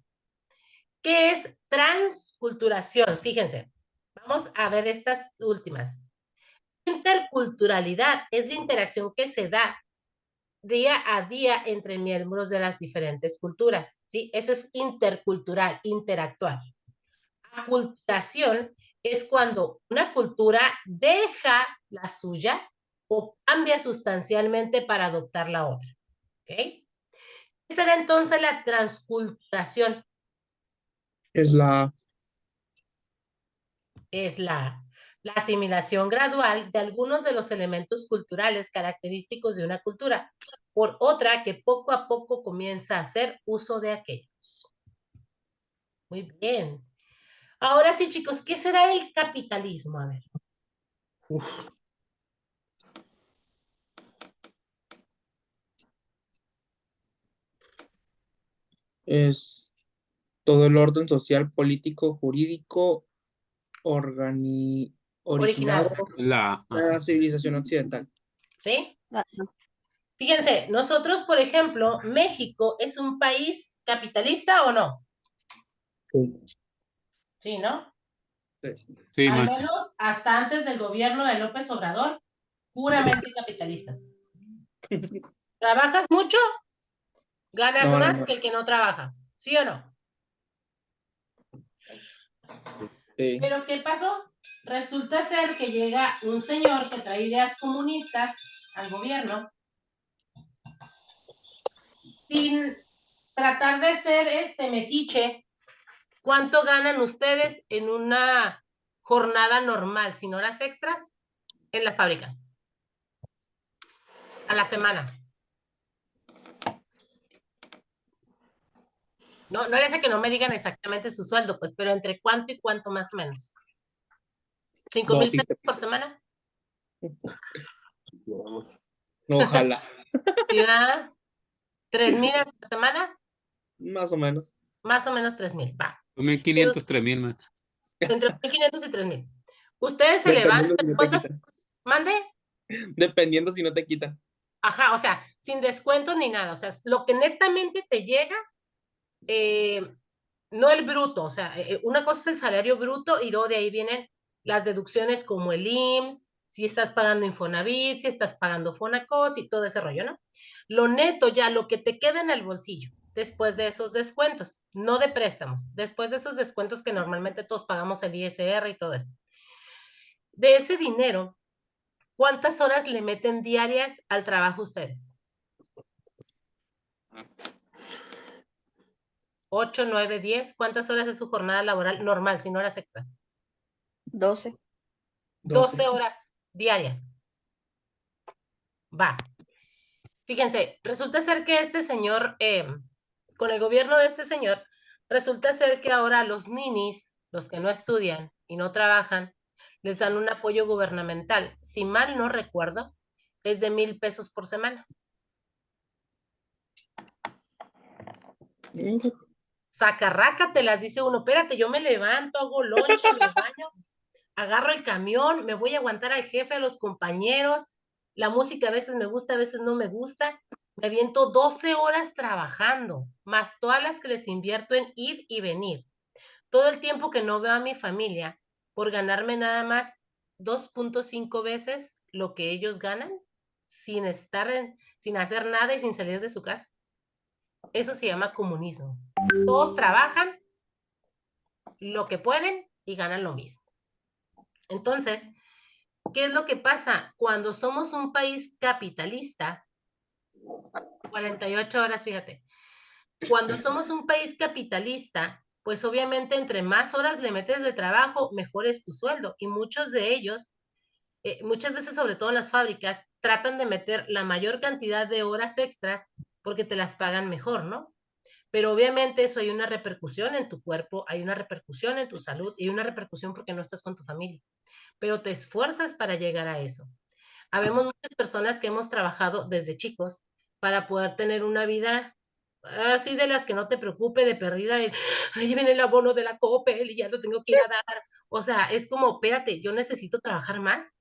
[SPEAKER 1] ¿Qué es transculturación? Fíjense, vamos a ver estas últimas. Interculturalidad es la interacción que se da día a día entre miembros de las diferentes culturas, ¿sí? Eso es intercultural, interactuar. Aculturación es cuando una cultura deja la suya o cambia sustancialmente para adoptar la otra, ¿ok? ¿Qué será entonces la transculturación?
[SPEAKER 9] Es la
[SPEAKER 1] asimilación gradual de algunos de los elementos culturales característicos de una cultura por otra que poco a poco comienza a hacer uso de aquellos. Muy bien. Ahora sí, chicos, ¿qué será el capitalismo? A ver.
[SPEAKER 9] es todo el orden social, político, jurídico, originado en la civilización occidental.
[SPEAKER 1] ¿Sí? Fíjense, nosotros, por ejemplo, México es un país capitalista o no?
[SPEAKER 9] Sí.
[SPEAKER 1] Sí, ¿no?
[SPEAKER 2] Sí,
[SPEAKER 1] al
[SPEAKER 2] más.
[SPEAKER 1] menos hasta antes del gobierno de López Obrador, puramente capitalistas. ¿Trabajas mucho? Ganas más que el que no trabaja. ¿Sí o no?
[SPEAKER 9] Sí.
[SPEAKER 1] Pero ¿qué pasó? Resulta ser que llega un señor que trae ideas comunistas al gobierno sin tratar de ser metiche. ¿Cuánto ganan ustedes en una jornada normal, sin horas extras, en la fábrica? A la semana. No le hace que no me digan exactamente su sueldo, pues, pero entre cuánto y cuánto más o menos. ¿5,000 pesos por semana?
[SPEAKER 9] Ojalá.
[SPEAKER 1] ¿Sí, verdad? ¿3,000 a la semana?
[SPEAKER 9] Más o menos.
[SPEAKER 1] Más o menos 3,000, va.
[SPEAKER 2] 2,500, 3,000, maestra.
[SPEAKER 1] Entre 1,500 y 3,000. Ustedes se levantan. ¿Mande?
[SPEAKER 9] Dependiendo si no te quitan.
[SPEAKER 1] Ajá, o sea, sin descuentos ni nada. O sea, lo que netamente te llega, no el bruto. O sea, una cosa es el salario bruto y luego de ahí vienen las deducciones como el IMSS, si estás pagando Infonavit, si estás pagando Fonacot y todo ese rollo, ¿no? Lo neto ya, lo que te queda en el bolsillo después de esos descuentos, no de préstamos, después de esos descuentos que normalmente todos pagamos el ISR y todo esto. De ese dinero, ¿cuántas horas le meten diarias al trabajo ustedes? 8, 9, 10. ¿Cuántas horas es su jornada laboral normal, sin horas extras?
[SPEAKER 10] 12.
[SPEAKER 1] 12 horas diarias. Va. Fíjense, resulta ser que este señor, con el gobierno de este señor, resulta ser que ahora los ninis, los que no estudian y no trabajan, les dan un apoyo gubernamental. Si mal no recuerdo, es de 1,000 pesos por semana. Sacarraca te las dice uno, espérate, yo me levanto, hago lonche, me baño, agarro el camión, me voy a aguantar al jefe, a los compañeros, la música a veces me gusta, a veces no me gusta, me aviento 12 horas trabajando, más todas las que les invierto en ir y venir. Todo el tiempo que no veo a mi familia por ganarme nada más 2.5 veces lo que ellos ganan, sin hacer nada y sin salir de su casa. Eso se llama comunismo. Todos trabajan lo que pueden y ganan lo mismo. Entonces, ¿qué es lo que pasa? Cuando somos un país capitalista, 48 horas, fíjate, cuando somos un país capitalista, pues obviamente entre más horas le metes de trabajo, mejor es tu sueldo. Y muchos de ellos, muchas veces, sobre todo en las fábricas, tratan de meter la mayor cantidad de horas extras porque te las pagan mejor, ¿no? Pero obviamente eso hay una repercusión en tu cuerpo, hay una repercusión en tu salud y una repercusión porque no estás con tu familia. Pero te esfuerzas para llegar a eso. Habemos muchas personas que hemos trabajado desde chicos para poder tener una vida así de las que no te preocupe, de perdida, ahí viene el abono de la Coppel y ya lo tengo que ir a dar. O sea, es como, espérate, yo necesito trabajar más,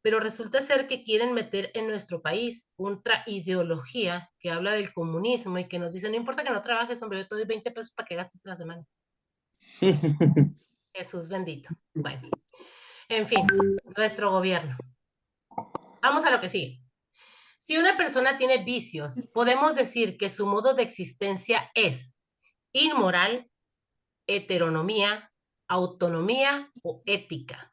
[SPEAKER 1] pero resulta ser que quieren meter en nuestro país otra ideología que habla del comunismo y que nos dice, no importa que no trabajes, hombre, yo te doy 20 pesos para que gastes en la semana. Jesús bendito. Bueno, en fin, nuestro gobierno. Vamos a lo que sigue. Si una persona tiene vicios, podemos decir que su modo de existencia es inmoral, heteronomía, autonomía o ética.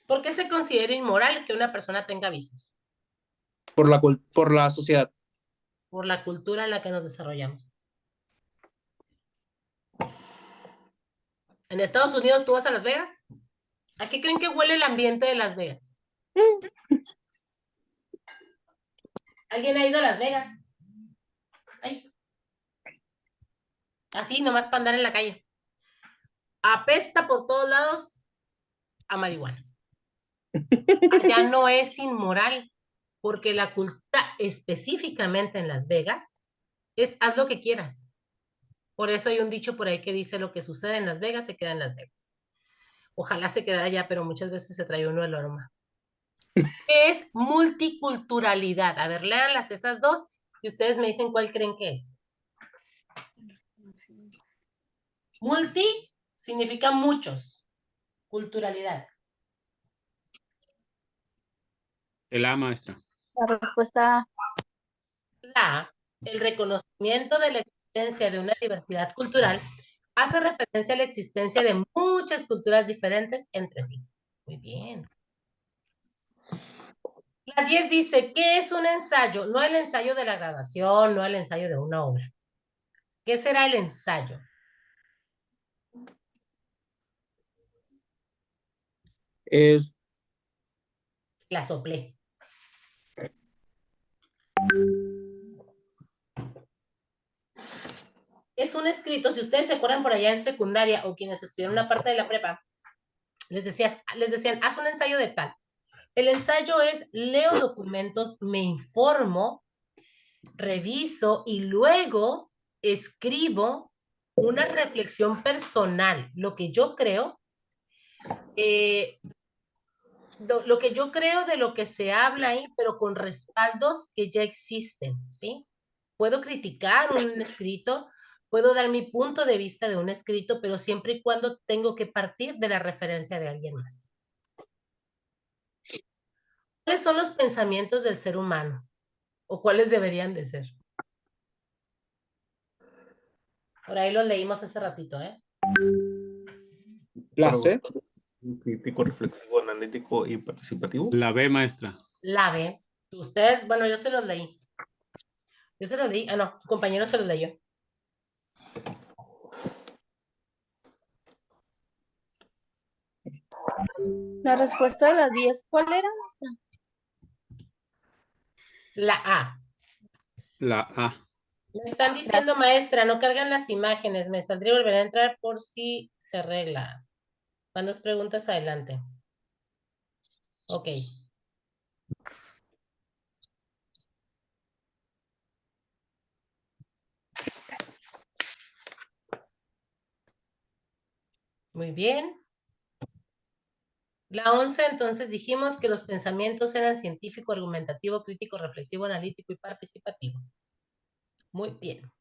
[SPEAKER 1] ¿Por qué se considera inmoral que una persona tenga vicios?
[SPEAKER 9] Por la sociedad.
[SPEAKER 1] Por la cultura en la que nos desarrollamos. En Estados Unidos, ¿tú vas a Las Vegas? ¿A qué creen que huele el ambiente de Las Vegas? ¿Alguien ha ido a Las Vegas? Ay. Así, nomás para andar en la calle. Apesta por todos lados a marihuana. Allá no es inmoral, porque la cultura específicamente en Las Vegas es haz lo que quieras. Por eso hay un dicho por ahí que dice lo que sucede en Las Vegas se queda en Las Vegas. Ojalá se quedara allá, pero muchas veces se trae uno el aroma. Es multiculturalidad. A ver, léanlas esas dos y ustedes me dicen cuál creen que es. Multi significa muchos. Culturalidad.
[SPEAKER 2] El A, maestra.
[SPEAKER 10] La respuesta A.
[SPEAKER 1] La A, el reconocimiento de la existencia de una diversidad cultural hace referencia a la existencia de muchas culturas diferentes entre sí. Muy bien. La 10 dice, ¿qué es un ensayo? No el ensayo de la graduación, no el ensayo de una obra. ¿Qué será el ensayo? La soplé. Es un escrito, si ustedes se acuerdan por allá en secundaria o quienes estudiaron una parte de la prepa, les decían, haz un ensayo de tal. El ensayo es, leo documentos, me informo, reviso y luego escribo una reflexión personal, lo que yo creo, lo que yo creo de lo que se habla ahí, pero con respaldos que ya existen, ¿sí? Puedo criticar un escrito, puedo dar mi punto de vista de un escrito, pero siempre y cuando tengo que partir de la referencia de alguien más. ¿Cuáles son los pensamientos del ser humano? ¿O cuáles deberían de ser? Por ahí los leímos hace ratito, ¿eh?
[SPEAKER 9] La C.
[SPEAKER 6] Crítico, reflexivo, analítico y participativo.
[SPEAKER 2] La B, maestra.
[SPEAKER 1] La B. Ustedes, bueno, yo se los leí. Yo se los leí. Ah, no, tu compañero se los leyó.
[SPEAKER 10] La respuesta de las 10, ¿cuál era?
[SPEAKER 1] La A.
[SPEAKER 2] La A.
[SPEAKER 1] Me están diciendo, maestra, no cargan las imágenes. Me saldría volver a entrar por si se arregla. Cuando os preguntas, adelante. Ok. Muy bien. La 11, entonces dijimos que los pensamientos eran científico, argumentativo, crítico, reflexivo, analítico y participativo. Muy bien.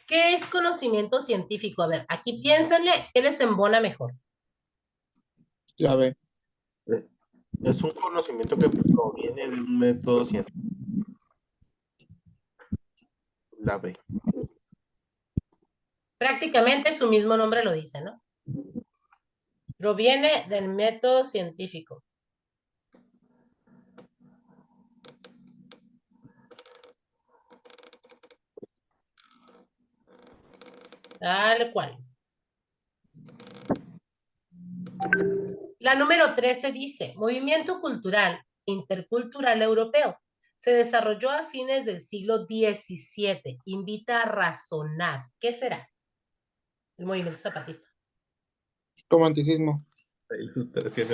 [SPEAKER 1] ¿Qué es conocimiento científico? A ver, aquí piénsenle, ¿qué les embona mejor?
[SPEAKER 9] La B.
[SPEAKER 6] Es un conocimiento que proviene de un método científico. La B.
[SPEAKER 1] Prácticamente su mismo nombre lo dice, ¿no? Proviene del método científico. Tal cual. La número 13 dice, movimiento cultural intercultural europeo. Se desarrolló a fines del siglo XVII. Invita a razonar. ¿Qué será? El movimiento zapatista.
[SPEAKER 9] Romanticismo.
[SPEAKER 6] La ilustración.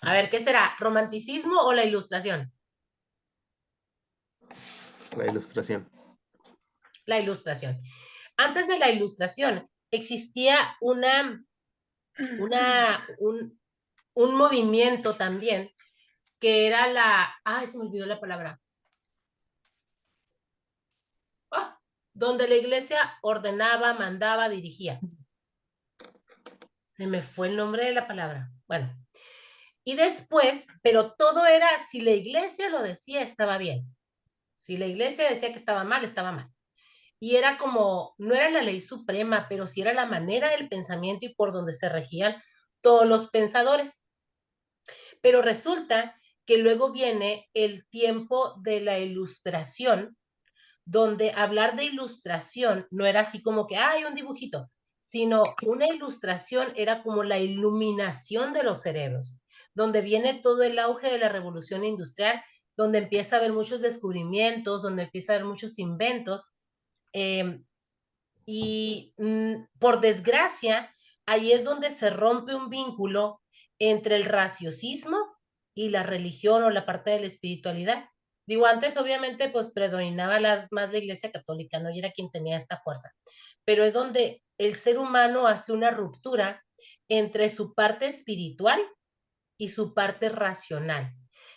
[SPEAKER 1] A ver, ¿qué será? ¿Romanticismo o la ilustración?
[SPEAKER 6] La ilustración.
[SPEAKER 1] La ilustración. Antes de la ilustración existía un movimiento también que era ay, se me olvidó la palabra. Donde la iglesia ordenaba, mandaba, dirigía. Se me fue el nombre de la palabra. Bueno, y después, pero todo era, si la iglesia lo decía, estaba bien. Si la iglesia decía que estaba mal, estaba mal. Y era como, no era la ley suprema, pero sí era la manera del pensamiento y por donde se regían todos los pensadores. Pero resulta que luego viene el tiempo de la ilustración, donde hablar de ilustración no era así como que, hay un dibujito, sino una ilustración era como la iluminación de los cerebros, donde viene todo el auge de la revolución industrial, donde empieza a haber muchos descubrimientos, donde empieza a haber muchos inventos, y por desgracia, ahí es donde se rompe un vínculo entre el raciocismo y la religión o la parte de la espiritualidad. Digo, antes obviamente pues predominaba más la iglesia católica, ¿no? Y era quien tenía esta fuerza. Pero es donde el ser humano hace una ruptura entre su parte espiritual y su parte racional.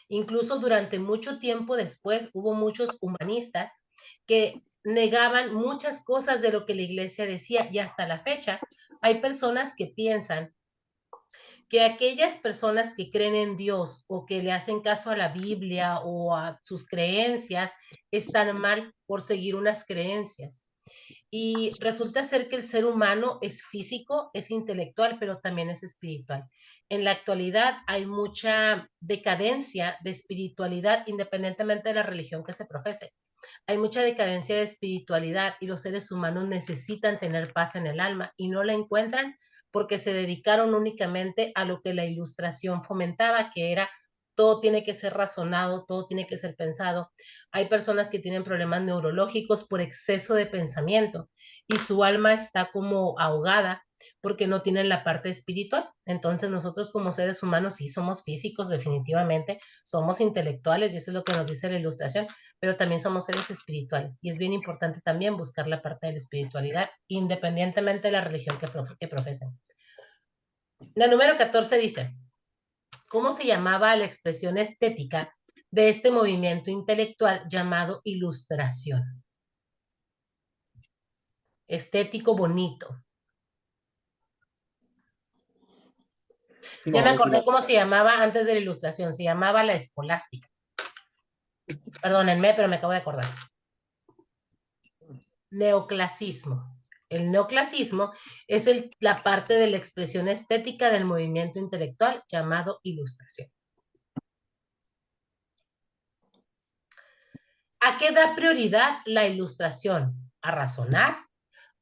[SPEAKER 1] Incluso durante mucho tiempo después hubo muchos humanistas que negaban muchas cosas de lo que la iglesia decía y hasta la fecha hay personas que piensan que aquellas personas que creen en Dios o que le hacen caso a la Biblia o a sus creencias están mal por seguir unas creencias. Y resulta ser que el ser humano es físico, es intelectual, pero también es espiritual. En la actualidad hay mucha decadencia de espiritualidad independientemente de la religión que se profese. Hay mucha decadencia de espiritualidad y los seres humanos necesitan tener paz en el alma y no la encuentran porque se dedicaron únicamente a lo que la ilustración fomentaba, que era todo tiene que ser razonado, todo tiene que ser pensado. Hay personas que tienen problemas neurológicos por exceso de pensamiento y su alma está como ahogada porque no tienen la parte espiritual. Entonces nosotros como seres humanos sí somos físicos definitivamente, somos intelectuales y eso es lo que nos dice la ilustración, pero también somos seres espirituales y es bien importante también buscar la parte de la espiritualidad independientemente de la religión que profesen. La número 14 dice, ¿cómo se llamaba la expresión estética de este movimiento intelectual llamado ilustración? Estético, bonito. Ya me acordé cómo se llamaba antes de la ilustración, se llamaba la escolástica. Perdónenme, pero me acabo de acordar. Neoclasismo. El neoclasismo es la parte de la expresión estética del movimiento intelectual llamado ilustración. ¿A qué da prioridad la ilustración? ¿A razonar?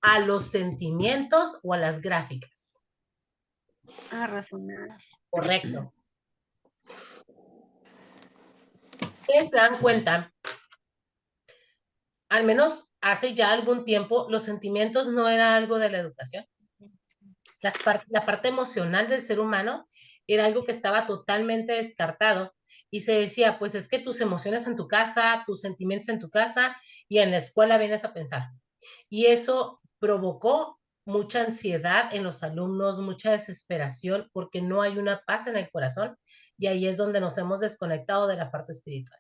[SPEAKER 1] ¿A los sentimientos o a las gráficas?
[SPEAKER 7] A razonar.
[SPEAKER 1] Correcto. Ustedes se dan cuenta, al menos hace ya algún tiempo, los sentimientos no era algo de la educación. La parte emocional del ser humano era algo que estaba totalmente descartado y se decía, pues es que tus emociones en tu casa, tus sentimientos en tu casa y en la escuela vienes a pensar. Y eso provocó mucha ansiedad en los alumnos, mucha desesperación, porque no hay una paz en el corazón y ahí es donde nos hemos desconectado de la parte espiritual.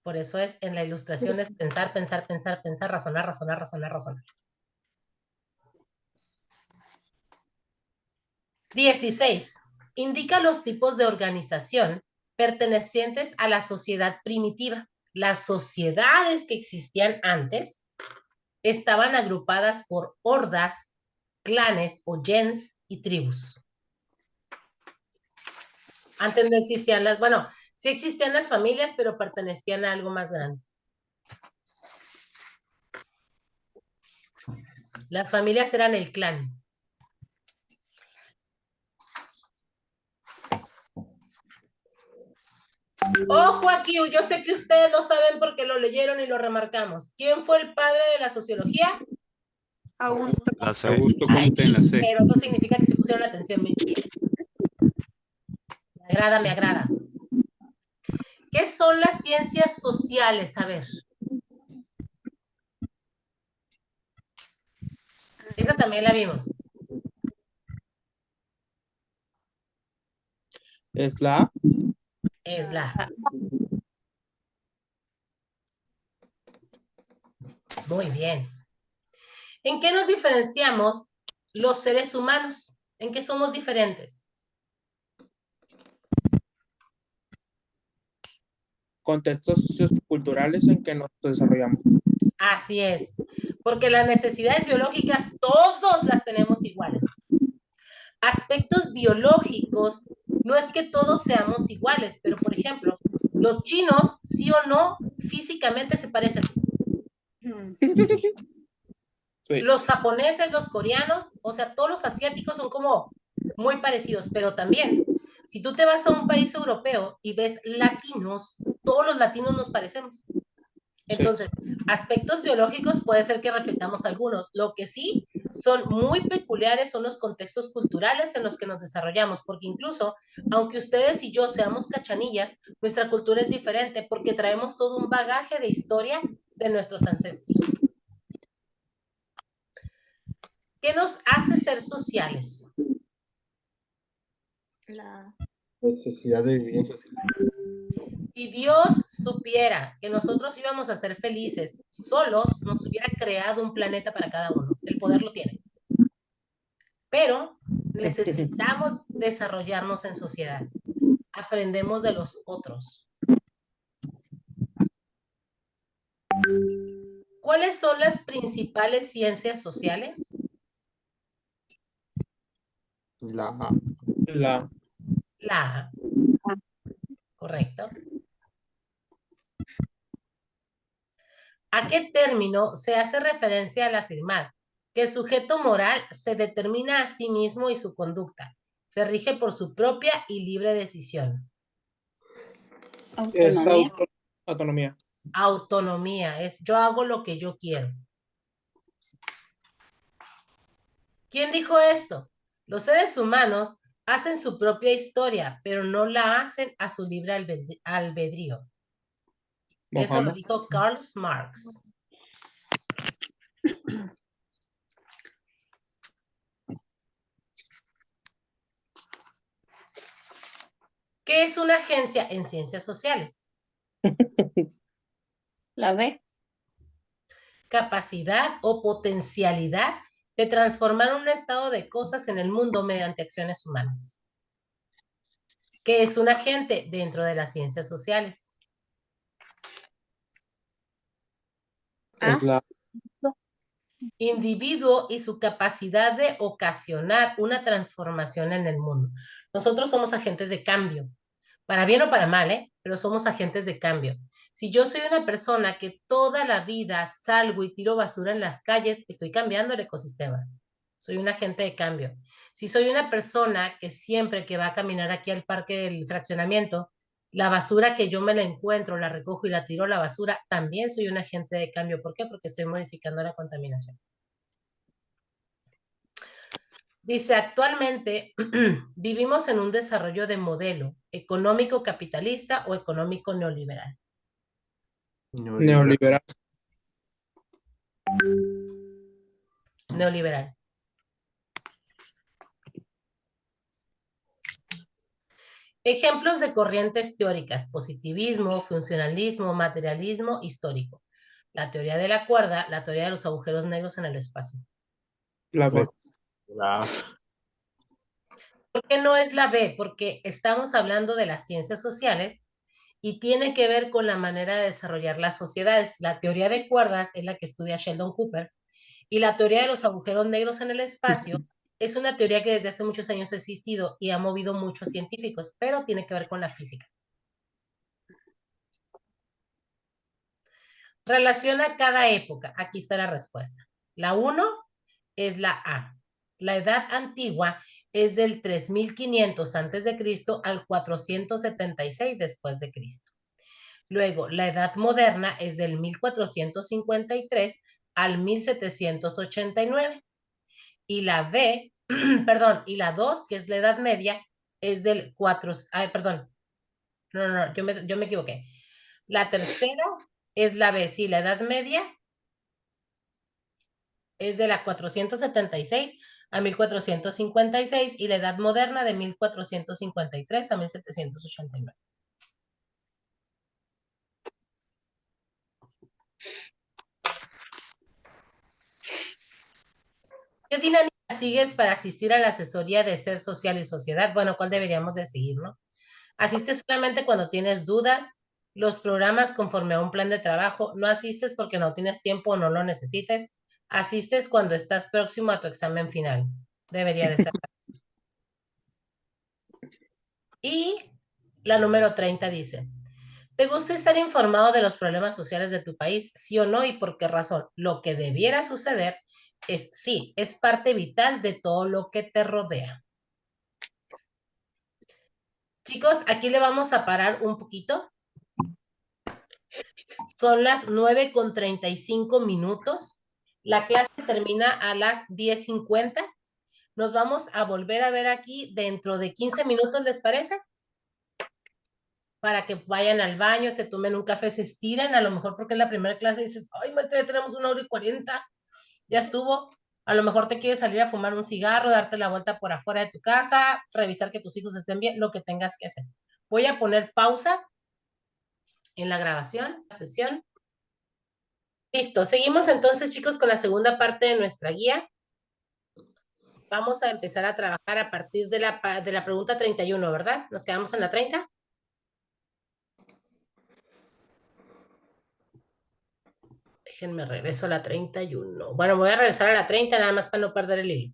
[SPEAKER 1] Por eso es, en la ilustración es pensar, pensar, pensar, pensar, razonar, razonar, razonar, razonar. 16. Indica los tipos de organización pertenecientes a la sociedad primitiva. Las sociedades que existían antes estaban agrupadas por hordas, clanes o gens y tribus. Antes no existían las, bueno, sí existían las familias, pero pertenecían a algo más grande. Las familias eran el clan. Ojo aquí, yo sé que ustedes lo saben porque lo leyeron y lo remarcamos. ¿Quién fue el padre de la sociología?
[SPEAKER 7] Augusto.
[SPEAKER 2] Augusto Comte en la C.
[SPEAKER 1] Pero eso significa que se pusieron atención muy bien. Me agrada, me agrada. ¿Qué son las ciencias sociales? A ver. Esa también la vimos.
[SPEAKER 9] Es la A.
[SPEAKER 1] Es la A. Muy bien. ¿En qué nos diferenciamos los seres humanos? ¿En qué somos diferentes?
[SPEAKER 9] Contextos socioculturales en que nos desarrollamos.
[SPEAKER 1] Así es, porque las necesidades biológicas todos las tenemos iguales. Aspectos biológicos, no es que todos seamos iguales, pero por ejemplo, los chinos, sí o no, físicamente se parecen. Sí. Los japoneses, los coreanos, o sea, todos los asiáticos son como muy parecidos, pero también, si tú te vas a un país europeo y ves latinos, todos los latinos nos parecemos. Entonces, aspectos biológicos puede ser que repitamos algunos. Lo que sí son muy peculiares son los contextos culturales en los que nos desarrollamos, porque incluso, aunque ustedes y yo seamos cachanillas, nuestra cultura es diferente porque traemos todo un bagaje de historia de nuestros ancestros. ¿Qué nos hace ser sociales?
[SPEAKER 6] La necesidad de vivir en sociedad.
[SPEAKER 1] Si Dios supiera que nosotros íbamos a ser felices solos, nos hubiera creado un planeta para cada uno. El poder lo tiene. Pero necesitamos desarrollarnos en sociedad. Aprendemos de los otros. ¿Cuáles son las principales ciencias sociales?
[SPEAKER 6] La A.
[SPEAKER 9] La
[SPEAKER 1] A. Correcto. ¿A qué término se hace referencia al afirmar que el sujeto moral se determina a sí mismo y su conducta? Se rige por su propia y libre decisión.
[SPEAKER 9] Autonomía. Autonomía.
[SPEAKER 1] Autonomía, es yo hago lo que yo quiero. ¿Quién dijo esto? Los seres humanos hacen su propia historia, pero no la hacen a su libre albedrío. Eso lo dijo Karl Marx. ¿Qué es una agencia en ciencias sociales?
[SPEAKER 10] La B.
[SPEAKER 1] Capacidad o potencialidad de transformar un estado de cosas en el mundo mediante acciones humanas. ¿Qué es un agente dentro de las ciencias sociales?
[SPEAKER 9] Es la
[SPEAKER 1] Individuo y su capacidad de ocasionar una transformación en el mundo. Nosotros somos agentes de cambio, para bien o para mal, pero somos agentes de cambio. Si yo soy una persona que toda la vida salgo y tiro basura en las calles, estoy cambiando el ecosistema. Soy un agente de cambio. Si soy una persona que siempre que va a caminar aquí al parque del fraccionamiento, la basura que yo me la encuentro, la recojo y la tiro a la basura, también soy un agente de cambio. ¿Por qué? Porque estoy modificando la contaminación. Dice, actualmente vivimos en un desarrollo de modelo económico capitalista o económico neoliberal.
[SPEAKER 9] Neoliberal.
[SPEAKER 1] Neoliberal. Ejemplos de corrientes teóricas: positivismo, funcionalismo, materialismo, histórico. La teoría de la cuerda, la teoría de los agujeros negros en el espacio.
[SPEAKER 9] La B.
[SPEAKER 1] ¿Por qué no es la B? Porque estamos hablando de las ciencias sociales y tiene que ver con la manera de desarrollar las sociedades. La teoría de cuerdas es la que estudia Sheldon Cooper y la teoría de los agujeros negros en el espacio es una teoría que desde hace muchos años ha existido y ha movido muchos científicos, pero tiene que ver con la física. Relaciona cada época. Aquí está la respuesta. La 1 es la A. La edad antigua es del 3500 antes de Cristo al 476 después de Cristo. Luego, la edad moderna es del 1453 al 1789. Y la B, perdón, y la 2, que es la edad media, es del 4, perdón, no, yo me equivoqué. La tercera es la B, sí, la edad media es de la 476 a 1456 y la edad moderna de 1453 a 1789. ¿Qué dinámica sigues para asistir a la asesoría de ser social y sociedad? Bueno, ¿cuál deberíamos de seguir, no? Asistes solamente cuando tienes dudas, los programas conforme a un plan de trabajo, no asistes porque no tienes tiempo o no lo necesites, asistes cuando estás próximo a tu examen final. Debería de ser. Y la número 30 dice, ¿te gusta estar informado de los problemas sociales de tu país? Sí o no, y por qué razón. Lo que debiera suceder es sí, es parte vital de todo lo que te rodea. Chicos, aquí le vamos a parar un poquito. Son las 9:35. La clase termina a las 10:50. Nos vamos a volver a ver aquí dentro de 15 minutos, ¿les parece? Para que vayan al baño, se tomen un café, se estiren, a lo mejor porque es la primera clase y dices, ay, maestra, ya tenemos 1:40, ya estuvo. A lo mejor te quieres salir a fumar un cigarro, darte la vuelta por afuera de tu casa, revisar que tus hijos estén bien, lo que tengas que hacer. Voy a poner pausa en la grabación, la sesión. Listo, seguimos entonces, chicos, con la segunda parte de nuestra guía. Vamos a empezar a trabajar a partir de la pregunta 31, ¿verdad? ¿Nos quedamos en la 30? Déjenme regreso a la 31. Bueno, voy a regresar a la 30 nada más para no perder el hilo.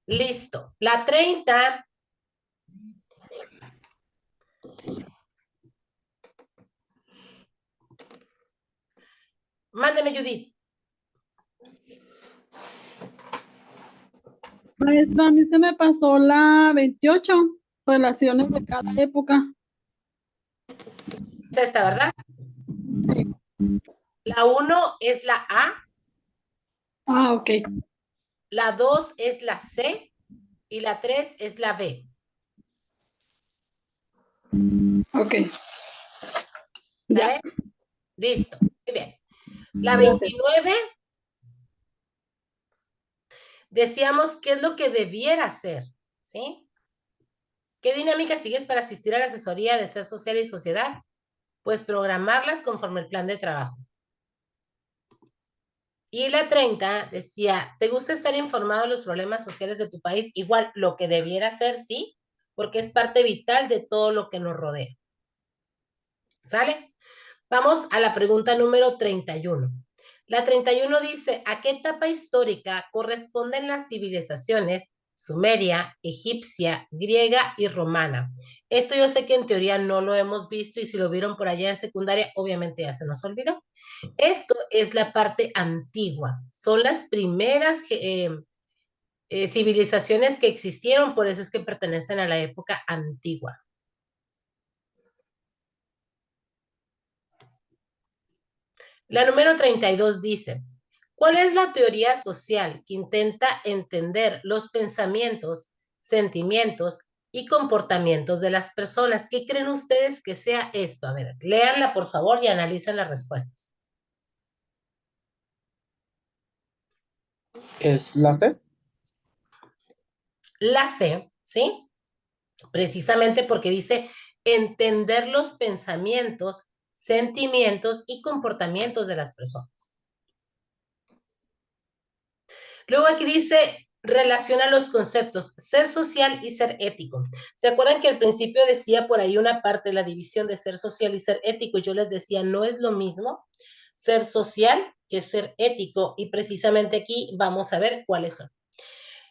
[SPEAKER 1] Listo. La 30. Mándeme, Judith.
[SPEAKER 12] Maestra, a mí se me pasó la 28, relaciones de cada época.
[SPEAKER 1] Es esta, ¿verdad?
[SPEAKER 12] Sí.
[SPEAKER 1] La 1 es la A.
[SPEAKER 12] Ah, ok.
[SPEAKER 1] La 2 es la C y la 3 es la B.
[SPEAKER 12] Ok.
[SPEAKER 1] ¿Sale? Listo. Muy bien. La 29, decíamos qué es lo que debiera ser, ¿sí? ¿Qué dinámica sigues para asistir a la asesoría de ser social y sociedad? Pues programarlas conforme el plan de trabajo. Y la 30 decía, ¿te gusta estar informado de los problemas sociales de tu país? Igual, lo que debiera ser, sí, porque es parte vital de todo lo que nos rodea. ¿Sale? Vamos a la pregunta número 31. La 31 dice, ¿a qué etapa histórica corresponden las civilizaciones sumeria, egipcia, griega y romana? Esto yo sé que en teoría no lo hemos visto y si lo vieron por allá en secundaria, obviamente ya se nos olvidó. Esto es la parte antigua. Son las primeras civilizaciones que existieron, por eso es que pertenecen a la época antigua. La número 32 dice, ¿cuál es la teoría social que intenta entender los pensamientos, sentimientos y comportamientos de las personas? ¿Qué creen ustedes que sea esto? A ver, léanla por favor y analicen las respuestas.
[SPEAKER 9] ¿Es la C?
[SPEAKER 1] La C, ¿sí? Precisamente porque dice entender los pensamientos, sentimientos y comportamientos de las personas. Luego aquí dice, relaciona los conceptos ser social y ser ético. ¿Se acuerdan que al principio decía por ahí una parte, la división de ser social y ser ético? Y yo les decía, no es lo mismo ser social que ser ético. Y precisamente aquí vamos a ver cuáles son.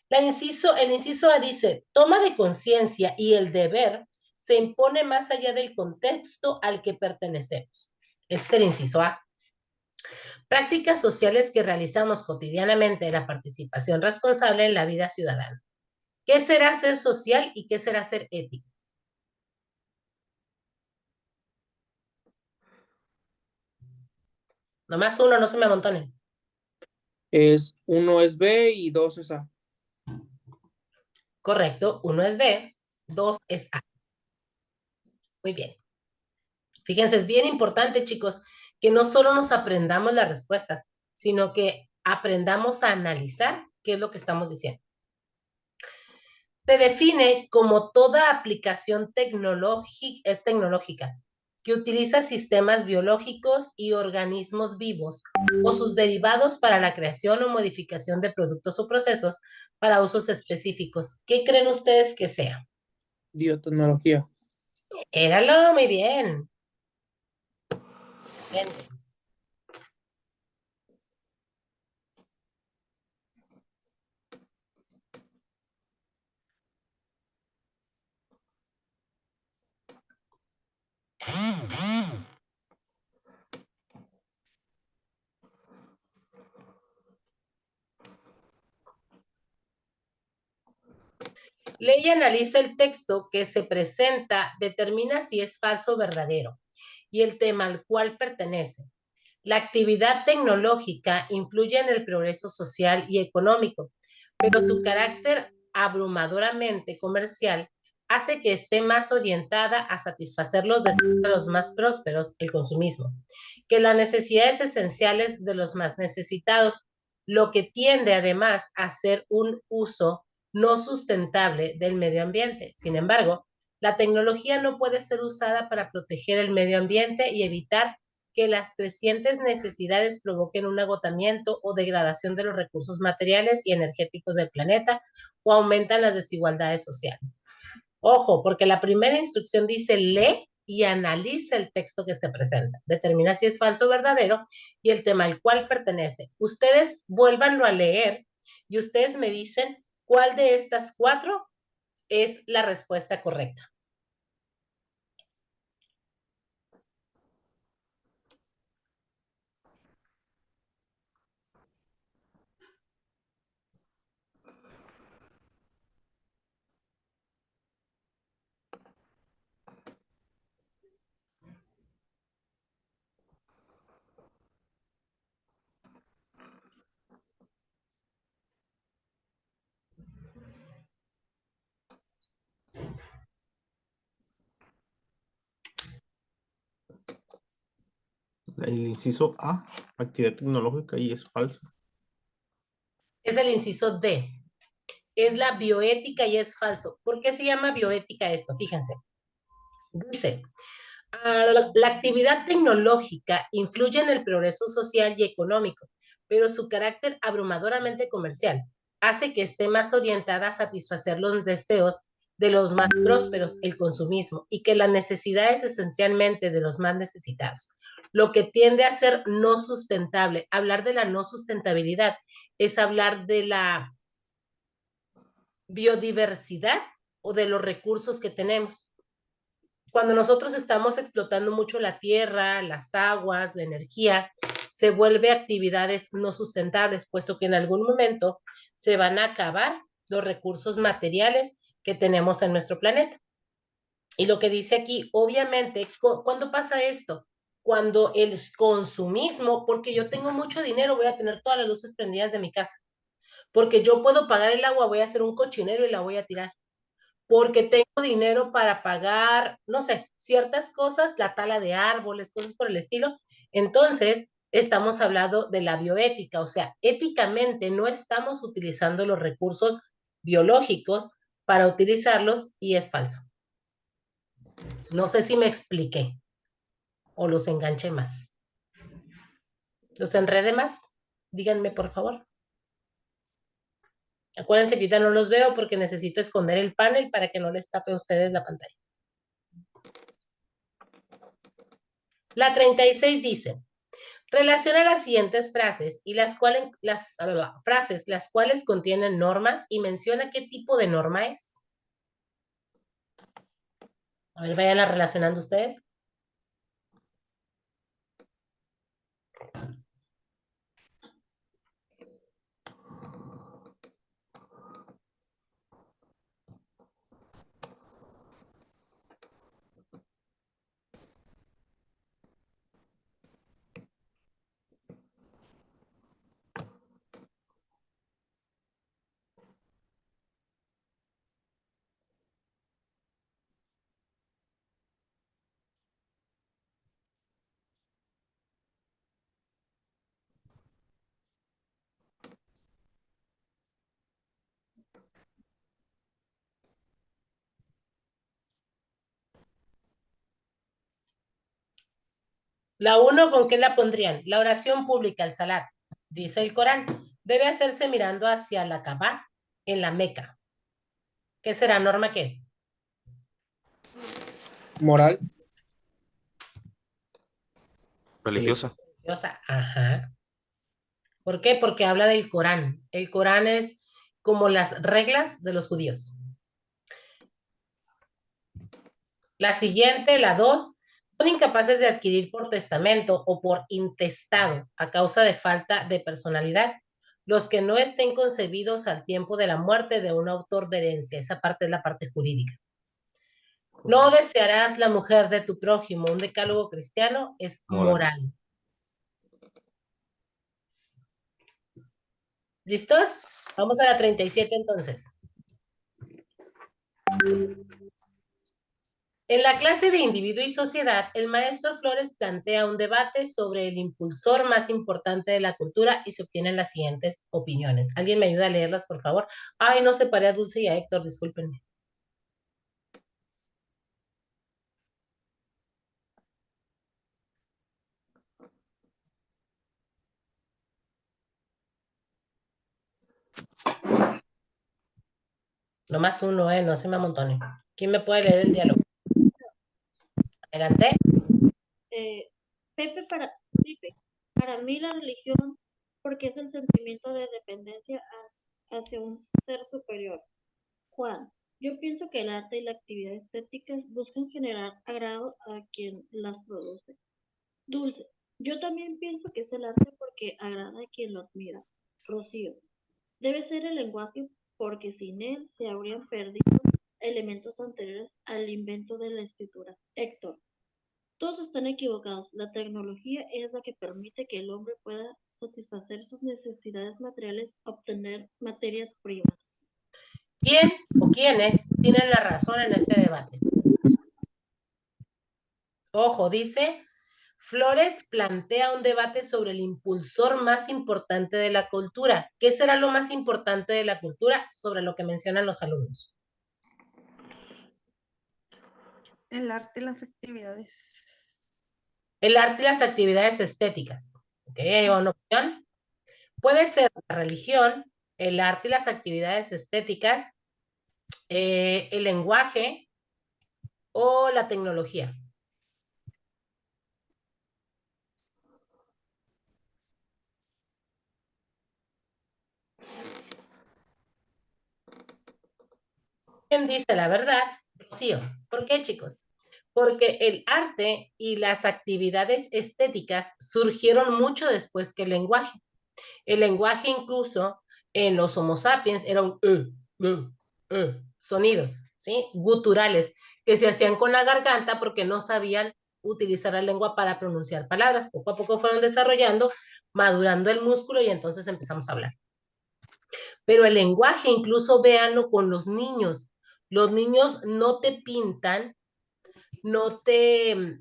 [SPEAKER 1] El inciso A dice, toma de conciencia y el deber se impone más allá del contexto al que pertenecemos. Ese es el inciso A. Prácticas sociales que realizamos cotidianamente de la participación responsable en la vida ciudadana. ¿Qué será ser social y qué será ser ético? Nomás uno, no se me amontonen.
[SPEAKER 9] Uno es B y 2 es A.
[SPEAKER 1] Correcto, uno es B, 2 es A. Muy bien. Fíjense, es bien importante, chicos, que no solo nos aprendamos las respuestas, sino que aprendamos a analizar qué es lo que estamos diciendo. Se define como toda aplicación tecnológica que utiliza sistemas biológicos y organismos vivos o sus derivados para la creación o modificación de productos o procesos para usos específicos. ¿Qué creen ustedes que sea?
[SPEAKER 9] Biotecnología.
[SPEAKER 1] Éralo, muy bien. Bien. Lee y analiza el texto que se presenta, determina si es falso o verdadero y el tema al cual pertenece. La actividad tecnológica influye en el progreso social y económico, pero su carácter abrumadoramente comercial hace que esté más orientada a satisfacer los deseos de los más prósperos, el consumismo, que las necesidades esenciales de los más necesitados, lo que tiende además a ser un uso no sustentable del medio ambiente. Sin embargo, la tecnología no puede ser usada para proteger el medio ambiente y evitar que las crecientes necesidades provoquen un agotamiento o degradación de los recursos materiales y energéticos del planeta o aumentan las desigualdades sociales. Ojo, porque la primera instrucción dice lee y analiza el texto que se presenta. Determina si es falso o verdadero y el tema al cual pertenece. Ustedes vuélvanlo a leer y ustedes me dicen cuál de estas 4 es la respuesta correcta.
[SPEAKER 6] El inciso A, actividad tecnológica, y es falso.
[SPEAKER 1] Es el inciso D. Es la bioética y es falso. ¿Por qué se llama bioética esto? Fíjense. Dice, la actividad tecnológica influye en el progreso social y económico, pero su carácter abrumadoramente comercial hace que esté más orientada a satisfacer los deseos de los más prósperos, el consumismo, y que las necesidades esencialmente de los más necesitados, lo que tiende a ser no sustentable. Hablar de la no sustentabilidad es hablar de la biodiversidad o de los recursos que tenemos. Cuando nosotros estamos explotando mucho la tierra, las aguas, la energía, se vuelve actividades no sustentables, puesto que en algún momento se van a acabar los recursos materiales que tenemos en nuestro planeta. Y lo que dice aquí, obviamente, ¿cuándo pasa esto? cuando el consumismo, porque yo tengo mucho dinero, voy a tener todas las luces prendidas de mi casa, porque yo puedo pagar el agua, voy a hacer un cochinero y la voy a tirar, porque tengo dinero para pagar, no sé, ciertas cosas, la tala de árboles, cosas por el estilo. Entonces, estamos hablando de la bioética, o sea, éticamente no estamos utilizando los recursos biológicos para utilizarlos y es falso. No sé si me expliqué o los enganché más. ¿Los enredé más? Díganme, por favor. Acuérdense que ahorita no los veo porque necesito esconder el panel para que no les tape a ustedes la pantalla. La 36 dice, relaciona las siguientes frases y las cuales contienen normas y menciona qué tipo de norma es. A ver, vayan relacionando ustedes. La 1, ¿con qué la pondrían? La oración pública, el salat, dice el Corán, debe hacerse mirando hacia la Kaaba en la Meca. ¿Qué será? ¿Norma qué?
[SPEAKER 9] Moral.
[SPEAKER 11] Religiosa.
[SPEAKER 1] Religiosa, ajá. ¿Por qué? Porque habla del Corán. El Corán es como las reglas de los judíos. La siguiente, la 2, son incapaces de adquirir por testamento o por intestado a causa de falta de personalidad los que no estén concebidos al tiempo de la muerte de un autor de herencia. Esa parte es la parte jurídica. No desearás la mujer de tu prójimo. Un decálogo cristiano es moral. ¿Listos? Vamos a la 37 entonces. En la clase de individuo y sociedad, el maestro Flores plantea un debate sobre el impulsor más importante de la cultura y se obtienen las siguientes opiniones. ¿Alguien me ayuda a leerlas, por favor? Ay, no separé a Dulce y a Héctor, discúlpenme. Nomás uno, no se me amontone. ¿Quién me puede leer el diálogo? Adelante.
[SPEAKER 13] Pepe, para mí la religión, porque es el sentimiento de dependencia hacia un ser superior. Juan, yo pienso que el arte y la actividad estéticas buscan generar agrado a quien las produce. Dulce, yo también pienso que es el arte porque agrada a quien lo admira. Rocío, debe ser el lenguaje porque sin él se habrían perdido elementos anteriores al invento de la escritura. Héctor, todos están equivocados. La tecnología es la que permite que el hombre pueda satisfacer sus necesidades materiales, obtener materias primas.
[SPEAKER 1] ¿Quién o quiénes tienen la razón en este debate? Ojo, dice, Flores plantea un debate sobre el impulsor más importante de la cultura. ¿Qué será lo más importante de la cultura? Sobre lo que mencionan los alumnos.
[SPEAKER 7] El arte y las actividades.
[SPEAKER 1] El arte y las actividades estéticas. ¿Ok? ¿Hay una opción? Puede ser la religión, el arte y las actividades estéticas, el lenguaje o la tecnología. ¿Quién dice la verdad? Rocío. ¿Por qué, chicos? Porque el arte y las actividades estéticas surgieron mucho después que el lenguaje. El lenguaje incluso en los Homo sapiens era un sonidos, ¿sí? Guturales, que se hacían con la garganta porque no sabían utilizar la lengua para pronunciar palabras. Poco a poco fueron desarrollando, madurando el músculo y entonces empezamos a hablar. Pero el lenguaje, incluso véanlo con los niños. Los niños no te pintan, no te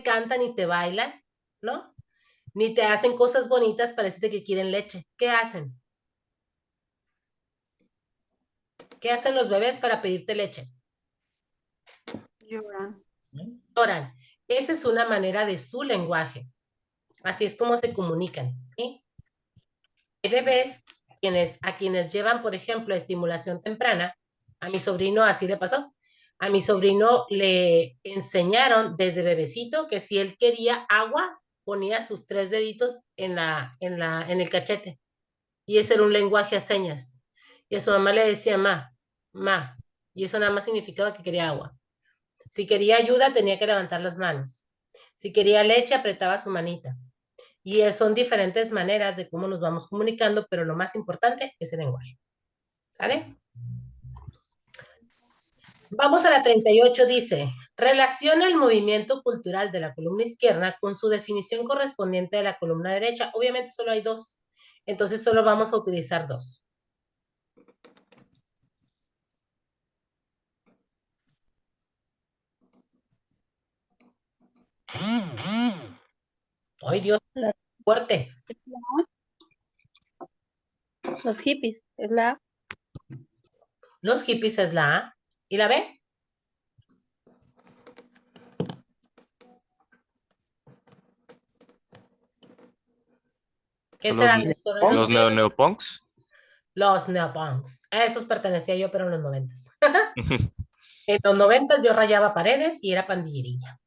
[SPEAKER 1] cantan ni te bailan, ¿no? Ni te hacen cosas bonitas para decirte que quieren leche. ¿Qué hacen? ¿Qué hacen los bebés para pedirte leche?
[SPEAKER 7] Lloran.
[SPEAKER 1] Lloran. Esa es una manera de su lenguaje. Así es como se comunican, ¿sí? Hay bebés a quienes llevan, por ejemplo, estimulación temprana. A mi sobrino así le pasó. A mi sobrino le enseñaron desde bebecito que si él quería agua, ponía sus 3 deditos en el cachete. Y ese era un lenguaje a señas. Y a su mamá le decía, ma. Y eso nada más significaba que quería agua. Si quería ayuda, tenía que levantar las manos. Si quería leche, apretaba su manita. Y son diferentes maneras de cómo nos vamos comunicando, pero lo más importante es el lenguaje. ¿Sale? Vamos a la 38, dice, relaciona el movimiento cultural de la columna izquierda con su definición correspondiente de la columna derecha. Obviamente solo hay 2, entonces solo vamos a utilizar 2. ¡Ay, Dios! Fuerte.
[SPEAKER 10] Los hippies, es la A.
[SPEAKER 1] Los hippies es la A. ¿Y la B? ¿Qué será?
[SPEAKER 11] Los neopunks.
[SPEAKER 1] Los neopunks. A esos pertenecía yo, pero en los 90s. En los 90s yo rayaba paredes y era pandillerilla.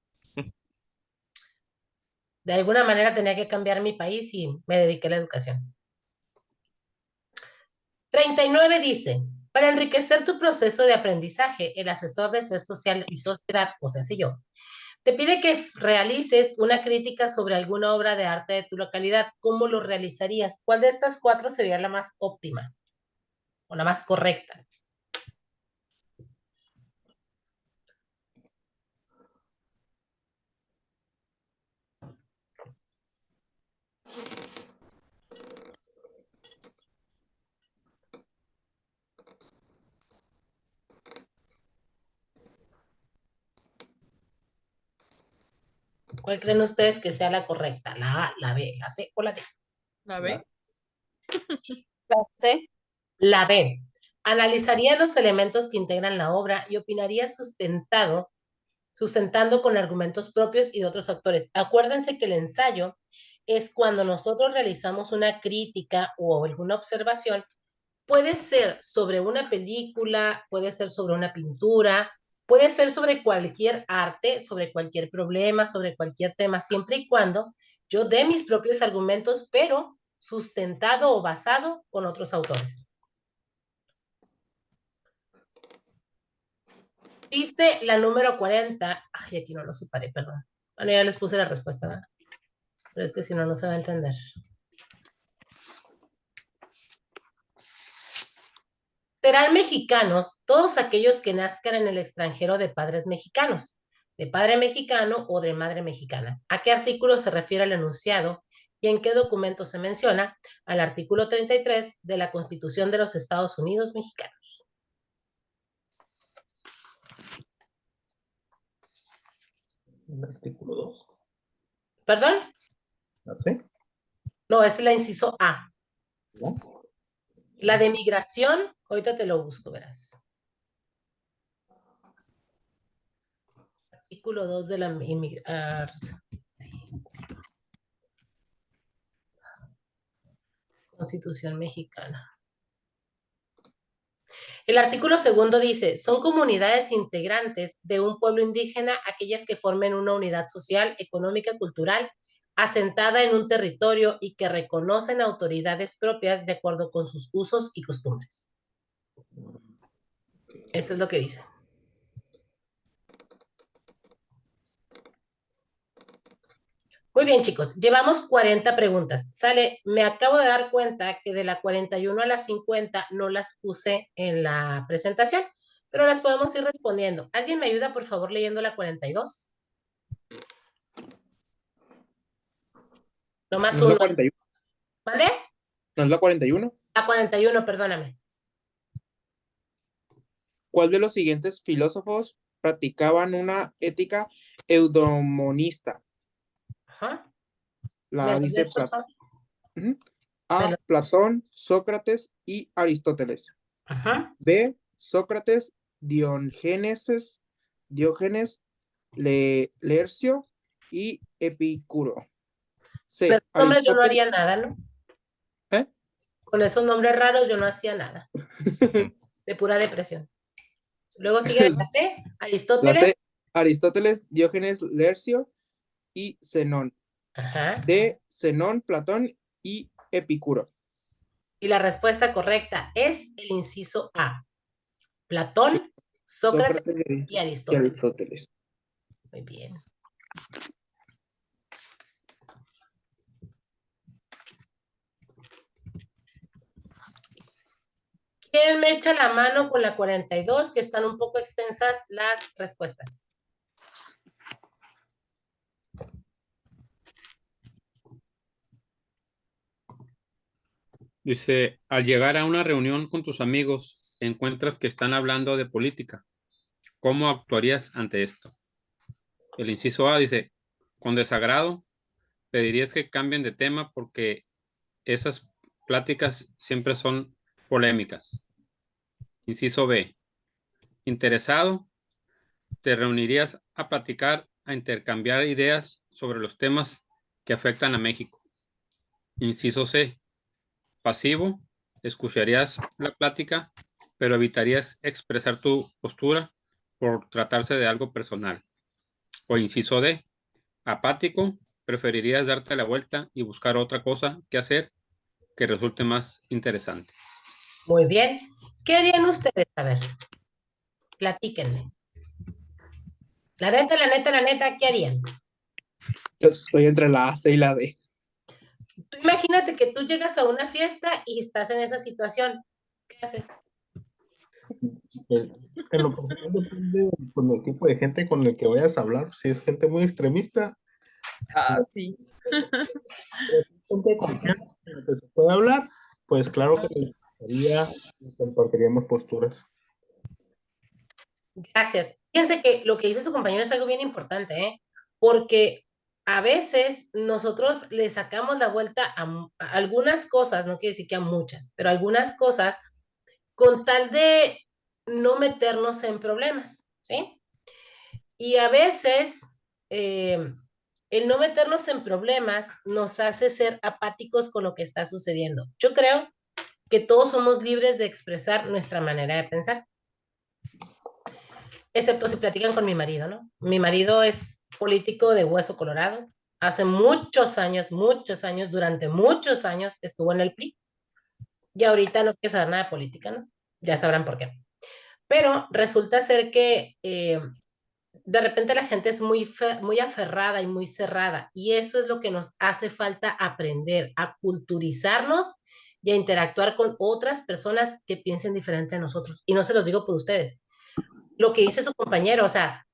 [SPEAKER 1] De alguna manera tenía que cambiar mi país y me dediqué a la educación. 39 dice, para enriquecer tu proceso de aprendizaje, el asesor de Ser Social y Sociedad, o sea, yo, te pide que realices una crítica sobre alguna obra de arte de tu localidad. ¿Cómo lo realizarías? ¿Cuál de estas 4 sería la más óptima o la más correcta? ¿Cuál creen ustedes que sea la correcta? ¿La A, la B, la C o la D?
[SPEAKER 14] ¿La B?
[SPEAKER 10] La C.
[SPEAKER 1] La B. Analizaría los elementos que integran la obra y opinaría sustentando con argumentos propios y de otros autores. Acuérdense que el ensayo es cuando nosotros realizamos una crítica o alguna observación. Puede ser sobre una película, puede ser sobre una pintura, puede ser sobre cualquier arte, sobre cualquier problema, sobre cualquier tema, siempre y cuando yo dé mis propios argumentos, pero sustentado o basado con otros autores. Dice la número 40. Ay, aquí no lo separé, perdón. Bueno, ya les puse la respuesta, ¿verdad? Pero es que si no, no se va a entender. Serán mexicanos todos aquellos que nazcan en el extranjero de padres mexicanos, de padre mexicano o de madre mexicana. ¿A qué artículo se refiere el enunciado y en qué documento se menciona? Al artículo 33 de la Constitución de los Estados Unidos Mexicanos.
[SPEAKER 15] El artículo 2.
[SPEAKER 1] ¿Perdón?
[SPEAKER 15] ¿La C?
[SPEAKER 1] No, es la inciso A.
[SPEAKER 15] ¿No?
[SPEAKER 1] La de migración, ahorita te lo busco, verás. Artículo 2 de la Constitución mexicana. El artículo 2 dice, son comunidades integrantes de un pueblo indígena aquellas que formen una unidad social, económica, cultural, asentada en un territorio y que reconocen autoridades propias de acuerdo con sus usos y costumbres. Eso es lo que dice. Muy bien, chicos, llevamos 40 preguntas. Sale, me acabo de dar cuenta que de la 41 a la 50 no las puse en la presentación, pero las podemos ir respondiendo. ¿Alguien me ayuda, por favor, leyendo la 42? Nomás
[SPEAKER 9] ¿No es la
[SPEAKER 1] uno.
[SPEAKER 9] 41?
[SPEAKER 1] ¿Vale?
[SPEAKER 9] ¿No es la 41?
[SPEAKER 1] La 41, perdóname.
[SPEAKER 9] ¿Cuál de los siguientes filósofos practicaban una ética eudemonista?
[SPEAKER 1] Ajá.
[SPEAKER 9] La
[SPEAKER 1] ¿Me
[SPEAKER 9] A
[SPEAKER 1] lo
[SPEAKER 9] dice
[SPEAKER 1] lees, por favor?
[SPEAKER 9] A, Platón, Sócrates y Aristóteles.
[SPEAKER 1] Ajá.
[SPEAKER 9] B, Sócrates, Diógenes, Lercio y Epicuro. C,
[SPEAKER 1] Con esos nombres yo no
[SPEAKER 9] Aristóteles.
[SPEAKER 1] haría nada, ¿no?
[SPEAKER 9] ¿Eh?
[SPEAKER 1] Con esos nombres raros yo no hacía nada. De pura depresión. Luego sigue la C,
[SPEAKER 9] La
[SPEAKER 1] Aristóteles.
[SPEAKER 9] C, Aristóteles, Diógenes, Lercio y Zenón.
[SPEAKER 1] Ajá.
[SPEAKER 9] D, Zenón, Platón y Epicuro.
[SPEAKER 1] Y la respuesta correcta es el inciso A. Platón, Sócrates y Aristóteles. Muy bien. ¿Quién me echa la mano con la 42? Que están un poco extensas las respuestas.
[SPEAKER 2] Dice, al llegar a una reunión con tus amigos, encuentras que están hablando de política. ¿Cómo actuarías ante esto? El inciso A dice, con desagrado, pedirías que cambien de tema porque esas pláticas siempre son polémicas. Inciso B, interesado, te reunirías a platicar, a intercambiar ideas sobre los temas que afectan a México. Inciso C, pasivo, escucharías la plática, pero evitarías expresar tu postura por tratarse de algo personal. O inciso D, apático, preferirías darte la vuelta y buscar otra cosa que hacer que resulte más interesante.
[SPEAKER 1] Muy bien. ¿Qué harían ustedes? A ver, platíquenme. La neta, ¿qué harían?
[SPEAKER 9] Yo estoy entre la A, C y la D.
[SPEAKER 1] Tú imagínate que tú llegas a una fiesta y estás en esa situación. ¿Qué haces?
[SPEAKER 15] En lo personal depende con el tipo de gente con el que vayas a hablar. Si es gente muy extremista,
[SPEAKER 8] Sí.
[SPEAKER 15] gente con quien se puede hablar, pues claro que compartiríamos posturas.
[SPEAKER 1] Gracias. Fíjense que lo que dice su compañero es algo bien importante, ¿eh? Porque a veces nosotros le sacamos la vuelta a algunas cosas, no quiero decir que a muchas, pero algunas cosas con tal de no meternos en problemas, ¿sí? Y a veces el no meternos en problemas nos hace ser apáticos con lo que está sucediendo. Yo creo que todos somos libres de expresar nuestra manera de pensar. Excepto si platican con mi marido, ¿no? Mi marido es político de hueso colorado. Hace muchos años, durante muchos años estuvo en el PRI. Y ahorita no quiere saber nada de política, ¿no? Ya sabrán por qué. Pero resulta ser que de repente la gente es muy aferrada y muy cerrada. Y eso es lo que nos hace falta aprender, a culturizarnos y a interactuar con otras personas que piensen diferente a nosotros. Y no se los digo por ustedes. Lo que dice su compañero, o sea,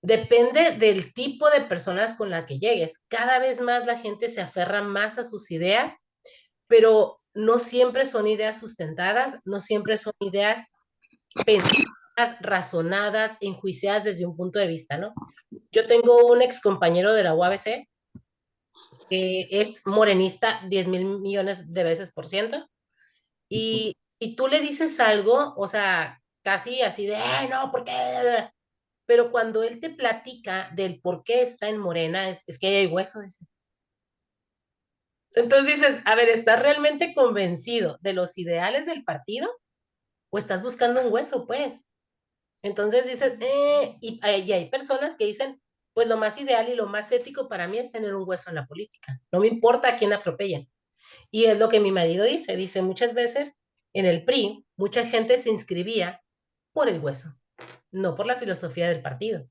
[SPEAKER 1] depende del tipo de personas con la que llegues. Cada vez más la gente se aferra más a sus ideas, pero no siempre son ideas sustentadas, no siempre son ideas pensadas, razonadas, enjuiciadas desde un punto de vista, ¿no? Yo tengo un ex compañero de la UABC que es morenista 10,000,000,000 de veces por ciento, y tú le dices algo, o sea, casi así de, no, ¿por qué? Pero cuando él te platica del por qué está en Morena, es que hay hueso, dice. Entonces dices, a ver, ¿estás realmente convencido de los ideales del partido? ¿O estás buscando un hueso, pues? Entonces dices, y hay personas que dicen, pues lo más ideal y lo más ético para mí es tener un hueso en la política. No me importa a quién atropellen. Y es lo que mi marido dice muchas veces en el PRI, mucha gente se inscribía por el hueso, no por la filosofía del partido.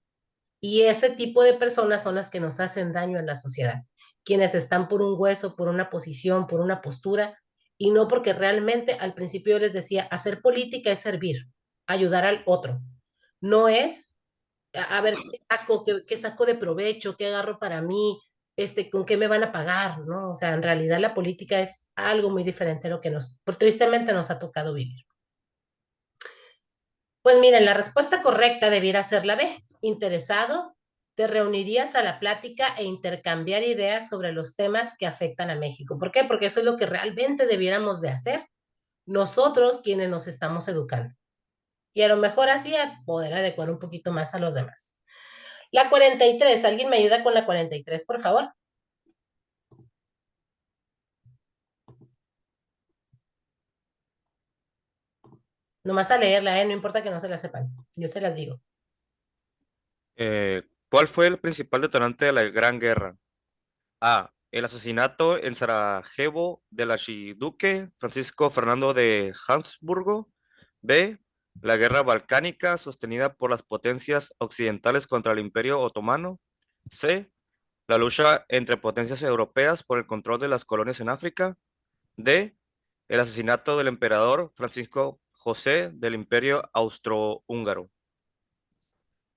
[SPEAKER 1] Y ese tipo de personas son las que nos hacen daño en la sociedad, quienes están por un hueso, por una posición, por una postura, y no porque realmente al principio yo les decía, hacer política es servir, ayudar al otro. No es, a ver, ¿qué saco de provecho? ¿Qué agarro para mí? con qué me van a pagar, ¿no? O sea, en realidad la política es algo muy diferente a lo que pues tristemente nos ha tocado vivir. Pues miren, la respuesta correcta debiera ser la B. Interesado, te reunirías a la plática e intercambiar ideas sobre los temas que afectan a México. ¿Por qué? Porque eso es lo que realmente debiéramos de hacer nosotros quienes nos estamos educando. Y a lo mejor así poder adecuar un poquito más a los demás. La 43, ¿alguien me ayuda con la 43, por favor? Nomás a leerla, no importa que no se la sepan. Yo se las digo.
[SPEAKER 11] ¿Cuál fue el principal detonante de la Gran Guerra? A. El asesinato en Sarajevo del archiduque Francisco Fernando de Habsburgo. B. La guerra balcánica sostenida por las potencias occidentales contra el Imperio Otomano. C. La lucha entre potencias europeas por el control de las colonias en África. D. El asesinato del emperador Francisco José del Imperio Austrohúngaro.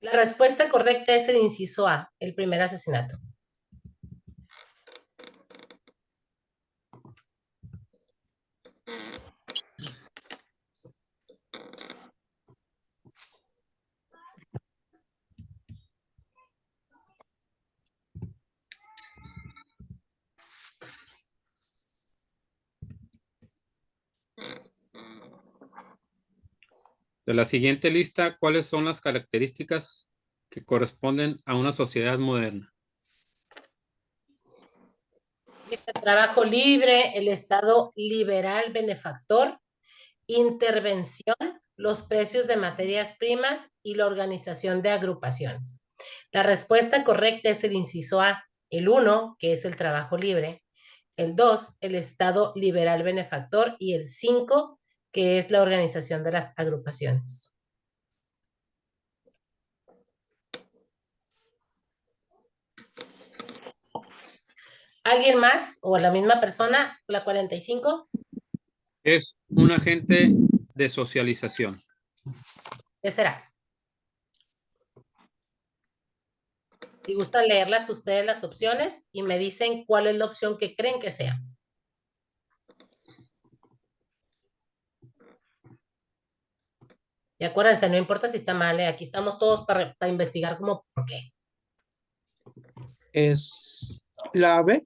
[SPEAKER 1] La respuesta correcta es el inciso A, el primer asesinato.
[SPEAKER 2] De la siguiente lista, ¿cuáles son las características que corresponden a una sociedad moderna?
[SPEAKER 1] El trabajo libre, el Estado liberal benefactor, intervención, los precios de materias primas y la organización de agrupaciones. La respuesta correcta es el inciso A, el 1, que es el trabajo libre, el 2, el Estado liberal benefactor y el 5, que es la organización de las agrupaciones. ¿Alguien más o la misma persona, la 45?
[SPEAKER 2] Es un agente de socialización.
[SPEAKER 1] ¿Qué será? Si gustan leerlas ustedes las opciones y me dicen cuál es la opción que creen que sea. Y acuérdense, no importa si está mal, aquí estamos todos para investigar como por qué.
[SPEAKER 9] Es la B.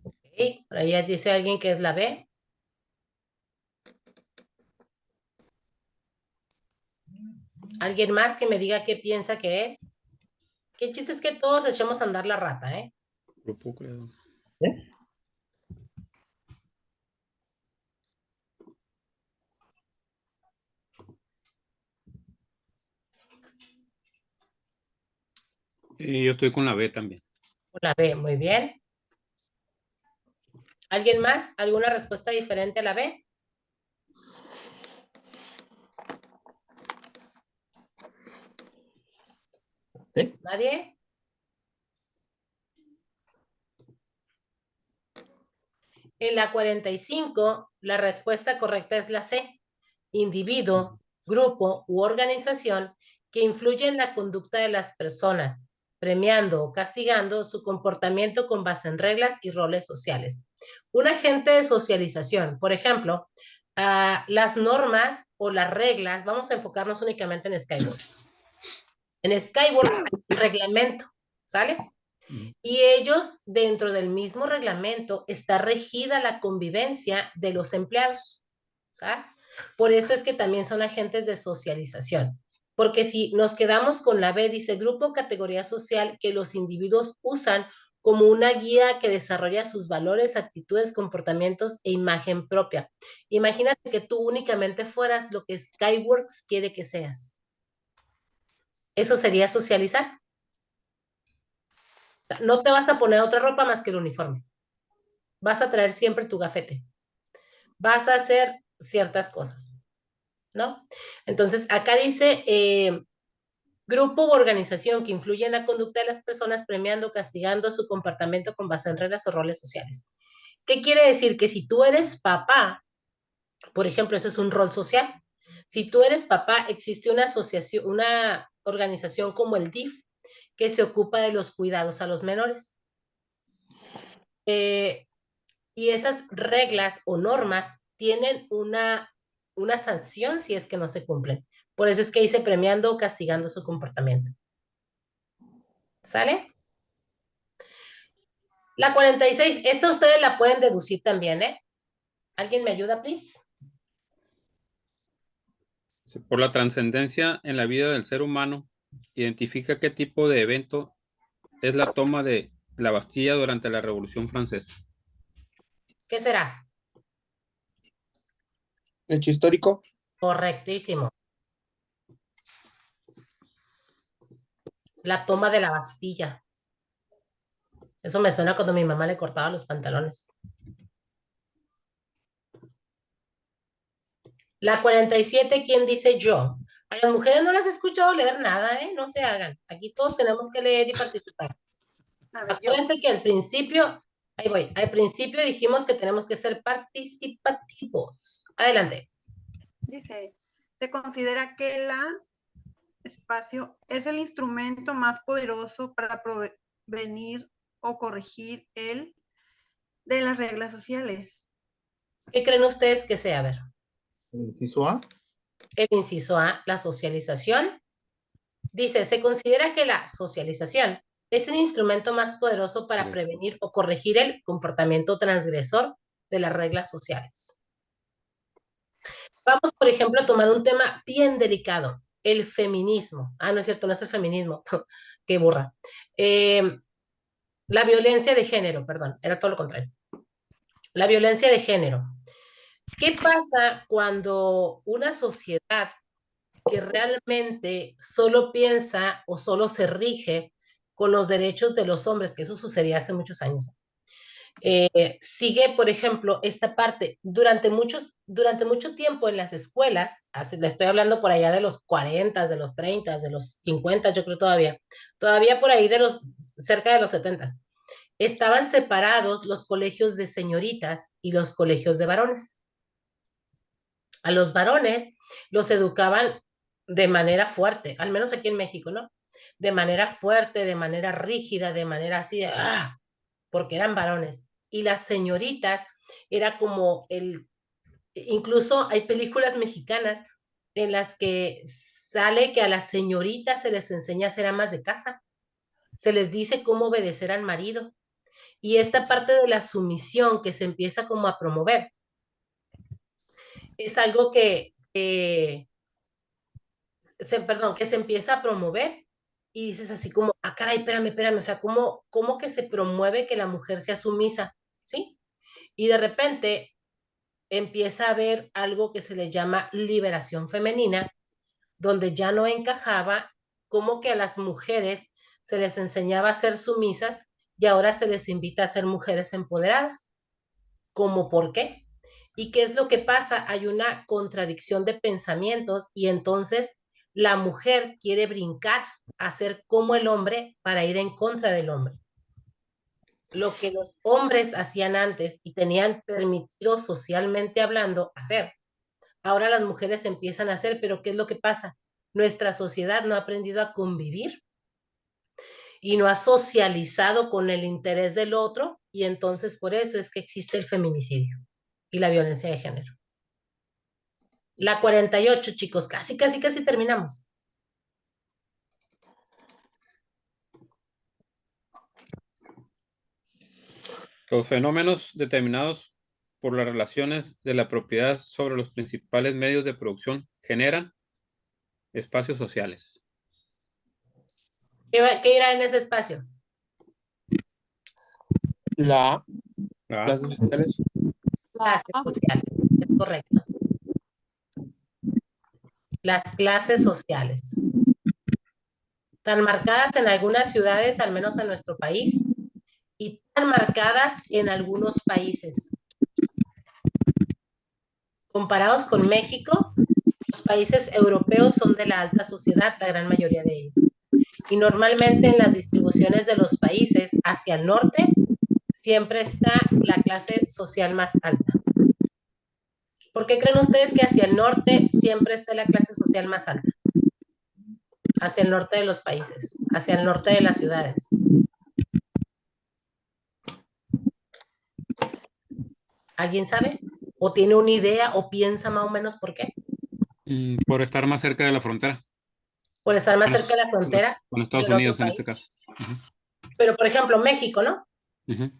[SPEAKER 1] Ok, por ahí dice alguien que es la B. ¿Alguien más que me diga qué piensa que es? Qué chiste es que todos echemos a andar la rata, ¿eh?
[SPEAKER 2] Grupo creador. Yo estoy con la B también.
[SPEAKER 1] La B, muy bien. ¿Alguien más? ¿Alguna respuesta diferente a la B? ¿Nadie? En la 45, la respuesta correcta es la C. Individuo, grupo u organización que influye en la conducta de las personas, premiando o castigando su comportamiento con base en reglas y roles sociales. Un agente de socialización, por ejemplo, las normas o las reglas, vamos a enfocarnos únicamente en Skyworks. En Skyworks hay un reglamento, ¿sale? Y ellos, dentro del mismo reglamento, está regida la convivencia de los empleados, ¿sabes? Por eso es que también son agentes de socialización. Porque si nos quedamos con la B, dice grupo, categoría social que los individuos usan como una guía que desarrolla sus valores, actitudes, comportamientos e imagen propia. Imagínate que tú únicamente fueras lo que Skyworks quiere que seas. Eso sería socializar. No te vas a poner otra ropa más que el uniforme. Vas a traer siempre tu gafete. Vas a hacer ciertas cosas, ¿no? Entonces, acá dice, grupo u organización que influye en la conducta de las personas, premiando, castigando su comportamiento con base en reglas o roles sociales. ¿Qué quiere decir? Que si tú eres papá, por ejemplo, eso es un rol social. Si tú eres papá, existe una asociación, una organización como el DIF, que se ocupa de los cuidados a los menores. y esas reglas o normas tienen una sanción si es que no se cumplen. Por eso es que dice premiando o castigando su comportamiento. ¿Sale? La 46, esta ustedes la pueden deducir también, ¿eh? ¿Alguien me ayuda, please?
[SPEAKER 2] Por la trascendencia en la vida del ser humano, identifica qué tipo de evento es la toma de la Bastilla durante la Revolución Francesa.
[SPEAKER 1] ¿Qué será?
[SPEAKER 9] Hecho histórico.
[SPEAKER 1] Correctísimo. La toma de la Bastilla. Eso me suena cuando mi mamá le cortaba los pantalones. La 47, ¿quién dice yo? A las mujeres no las he escuchado leer nada, ¿eh? No se hagan. Aquí todos tenemos que leer y participar. Acuérdense que al principio, ahí voy, al principio dijimos que tenemos que ser participativos. Adelante.
[SPEAKER 7] Dice, se considera que espacio es el instrumento más poderoso para prevenir o corregir de las reglas sociales.
[SPEAKER 1] ¿Qué creen ustedes que sea? A ver.
[SPEAKER 15] ¿El inciso A?
[SPEAKER 1] El inciso A, la socialización. Dice, se considera que la socialización es el instrumento más poderoso para prevenir o corregir el comportamiento transgresor de las reglas sociales. Vamos, por ejemplo, a tomar un tema bien delicado, el feminismo. Ah, no es cierto, no es el feminismo. Qué burra. La violencia de género, perdón, era todo lo contrario. La violencia de género. ¿Qué pasa cuando una sociedad que realmente solo piensa o solo se rige con los derechos de los hombres, que eso sucedía hace muchos años, sigue, por ejemplo, esta parte durante mucho tiempo en las escuelas, le estoy hablando por allá de los 40, de los 30, de los 50, yo creo todavía por ahí cerca de los 70, estaban separados los colegios de señoritas y los colegios de varones. A los varones los educaban de manera fuerte, al menos aquí en México, ¿no? De manera fuerte, de manera rígida, de manera así, porque eran varones. Y las señoritas era como incluso hay películas mexicanas en las que sale que a las señoritas se les enseña a ser amas de casa, se les dice cómo obedecer al marido. Y esta parte de la sumisión que se empieza como a promover es algo que se empieza a promover y dices así como, caray, espérame, o sea, ¿cómo que se promueve que la mujer sea sumisa? ¿Sí? Y de repente empieza a haber algo que se le llama liberación femenina, donde ya no encajaba como que a las mujeres se les enseñaba a ser sumisas y ahora se les invita a ser mujeres empoderadas. ¿Cómo por qué? ¿Y qué es lo que pasa? Hay una contradicción de pensamientos y entonces la mujer quiere brincar a ser como el hombre para ir en contra del hombre. Lo que los hombres hacían antes y tenían permitido socialmente hablando hacer, ahora las mujeres empiezan a hacer, pero ¿qué es lo que pasa? Nuestra sociedad no ha aprendido a convivir y no ha socializado con el interés del otro y entonces por eso es que existe el feminicidio y la violencia de género. La 48, chicos, casi terminamos.
[SPEAKER 2] Los fenómenos determinados por las relaciones de la propiedad sobre los principales medios de producción generan espacios sociales.
[SPEAKER 1] ¿Qué irá en ese espacio?
[SPEAKER 9] Clases sociales.
[SPEAKER 1] Clases sociales, es correcto. Las clases sociales. Tan marcadas en algunas ciudades, al menos en nuestro país, y tan marcadas en algunos países. Comparados con México, los países europeos son de la alta sociedad, la gran mayoría de ellos. Y normalmente en las distribuciones de los países hacia el norte, siempre está la clase social más alta. ¿Por qué creen ustedes que hacia el norte siempre está la clase social más alta? Hacia el norte de los países, hacia el norte de las ciudades. ¿Alguien sabe? ¿O tiene una idea o piensa más o menos por qué?
[SPEAKER 2] Por estar más cerca de la frontera.
[SPEAKER 1] Por estar más cerca de la frontera
[SPEAKER 2] Con Estados
[SPEAKER 1] del otro
[SPEAKER 2] Unidos en
[SPEAKER 1] país.
[SPEAKER 2] este caso.
[SPEAKER 1] Pero, por ejemplo, México, ¿no?
[SPEAKER 2] Ujú.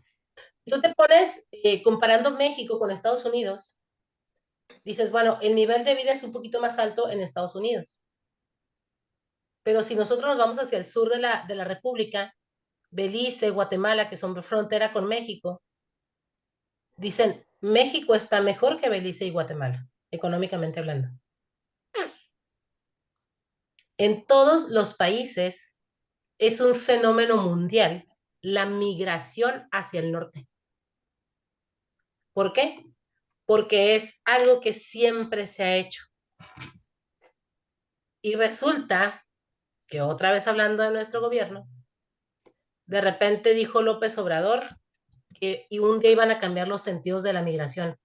[SPEAKER 1] Tú te pones comparando México con Estados Unidos, dices, bueno, el nivel de vida es un poquito más alto en Estados Unidos. Pero si nosotros nos vamos hacia el sur de la República, Belice, Guatemala, que son frontera con México, dicen, México está mejor que Belice y Guatemala, económicamente hablando. En todos los países es un fenómeno mundial la migración hacia el norte. ¿Por qué? Porque es algo que siempre se ha hecho. Y resulta que otra vez hablando de nuestro gobierno, de repente dijo López Obrador que y un día iban a cambiar los sentidos de la migración.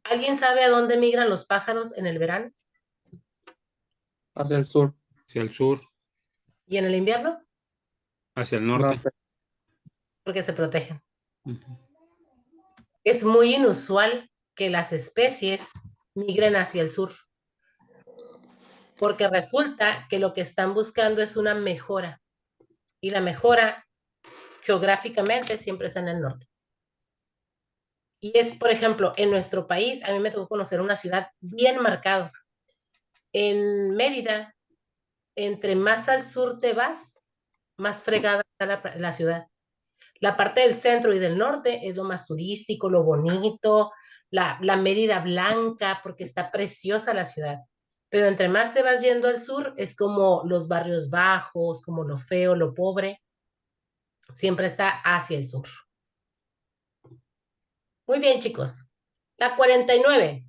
[SPEAKER 1] ¿Alguien sabe a dónde migran los pájaros en el verano?
[SPEAKER 9] Hacia el sur.
[SPEAKER 2] Hacia el sur,
[SPEAKER 1] ¿Y en el invierno?
[SPEAKER 2] hacia el norte.
[SPEAKER 1] Porque se protegen.
[SPEAKER 2] Ujú.
[SPEAKER 1] Es muy inusual que las especies migren hacia el sur, porque resulta que lo que están buscando es una mejora, y la mejora geográficamente siempre está en el norte. Y es, por ejemplo, en nuestro país, a mí me tocó conocer una ciudad bien marcada. En Mérida, entre más al sur te vas, más fregada está la ciudad. La parte del centro y del norte es lo más turístico, lo bonito, la Mérida Blanca, porque está preciosa la ciudad. Pero entre más te vas yendo al sur, es como los barrios bajos, como lo feo, lo pobre. Siempre está hacia el sur. Muy bien, chicos. La 49.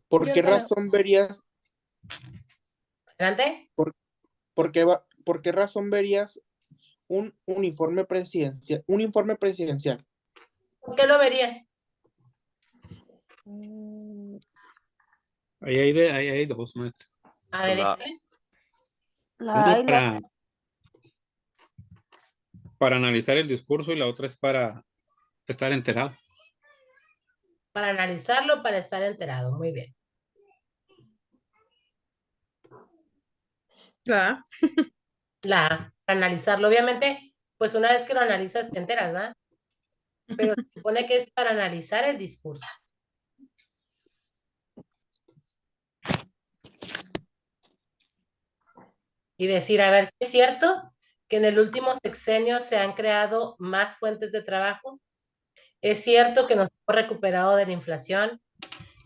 [SPEAKER 9] ¿Por qué razón verías?
[SPEAKER 1] Adelante.
[SPEAKER 9] ¿Por qué razón verías un informe presidencial?
[SPEAKER 1] ¿Por qué lo verían?
[SPEAKER 2] Ahí hay dos, maestras.
[SPEAKER 1] A ver,
[SPEAKER 2] Una para analizar el discurso y la otra es para estar enterado.
[SPEAKER 1] Para analizarlo, para estar enterado. Muy bien.
[SPEAKER 14] La
[SPEAKER 1] para analizarlo. Obviamente, pues una vez que lo analizas te enteras, ¿ah? Pero se supone que es para analizar el discurso. Y decir, a ver si es cierto que en el último sexenio se han creado más fuentes de trabajo. Es cierto que nos hemos recuperado de la inflación.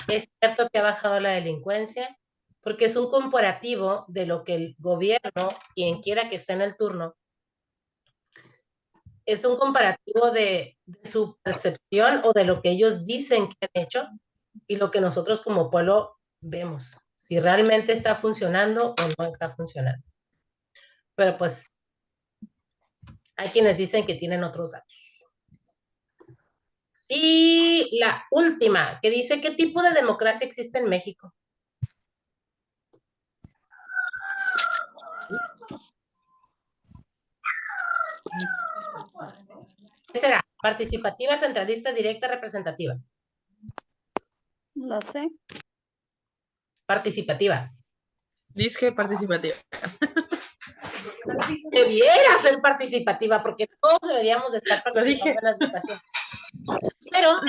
[SPEAKER 1] Es cierto que ha bajado la delincuencia, porque es un comparativo de lo que el gobierno, quien quiera que esté en el turno, es un comparativo de su percepción o de lo que ellos dicen que han hecho y lo que nosotros como pueblo vemos, si realmente está funcionando o no está funcionando. Pero pues hay quienes dicen que tienen otros datos. Y la última, que dice qué tipo de democracia existe en México. ¿Qué será? ¿Participativa, centralista, directa, representativa?
[SPEAKER 10] Lo sé.
[SPEAKER 1] Participativa.
[SPEAKER 14] Dice participativa.
[SPEAKER 1] Debiera ser participativa, porque todos deberíamos de estar participando en las votaciones. Pero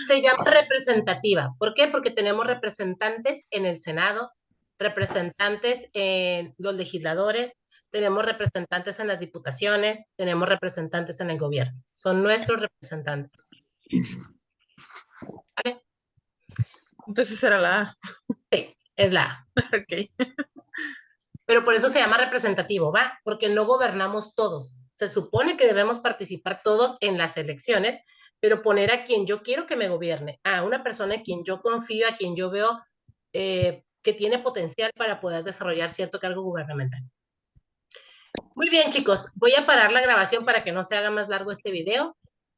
[SPEAKER 1] se llama representativa. ¿Por qué? Porque tenemos representantes en el Senado, representantes en los legisladores, tenemos representantes en las diputaciones, tenemos representantes en el gobierno. Son nuestros representantes. ¿Vale?
[SPEAKER 14] Entonces será la A.
[SPEAKER 1] Sí, es la A.
[SPEAKER 14] Ok.
[SPEAKER 1] Pero por eso se llama representativo, ¿va? Porque no gobernamos todos. Se supone que debemos participar todos en las elecciones, pero poner a quien yo quiero que me gobierne, a una persona en quien yo confío, a quien yo veo que tiene potencial para poder desarrollar cierto cargo gubernamental. Muy bien, chicos, voy a parar la grabación para que no se haga más largo este video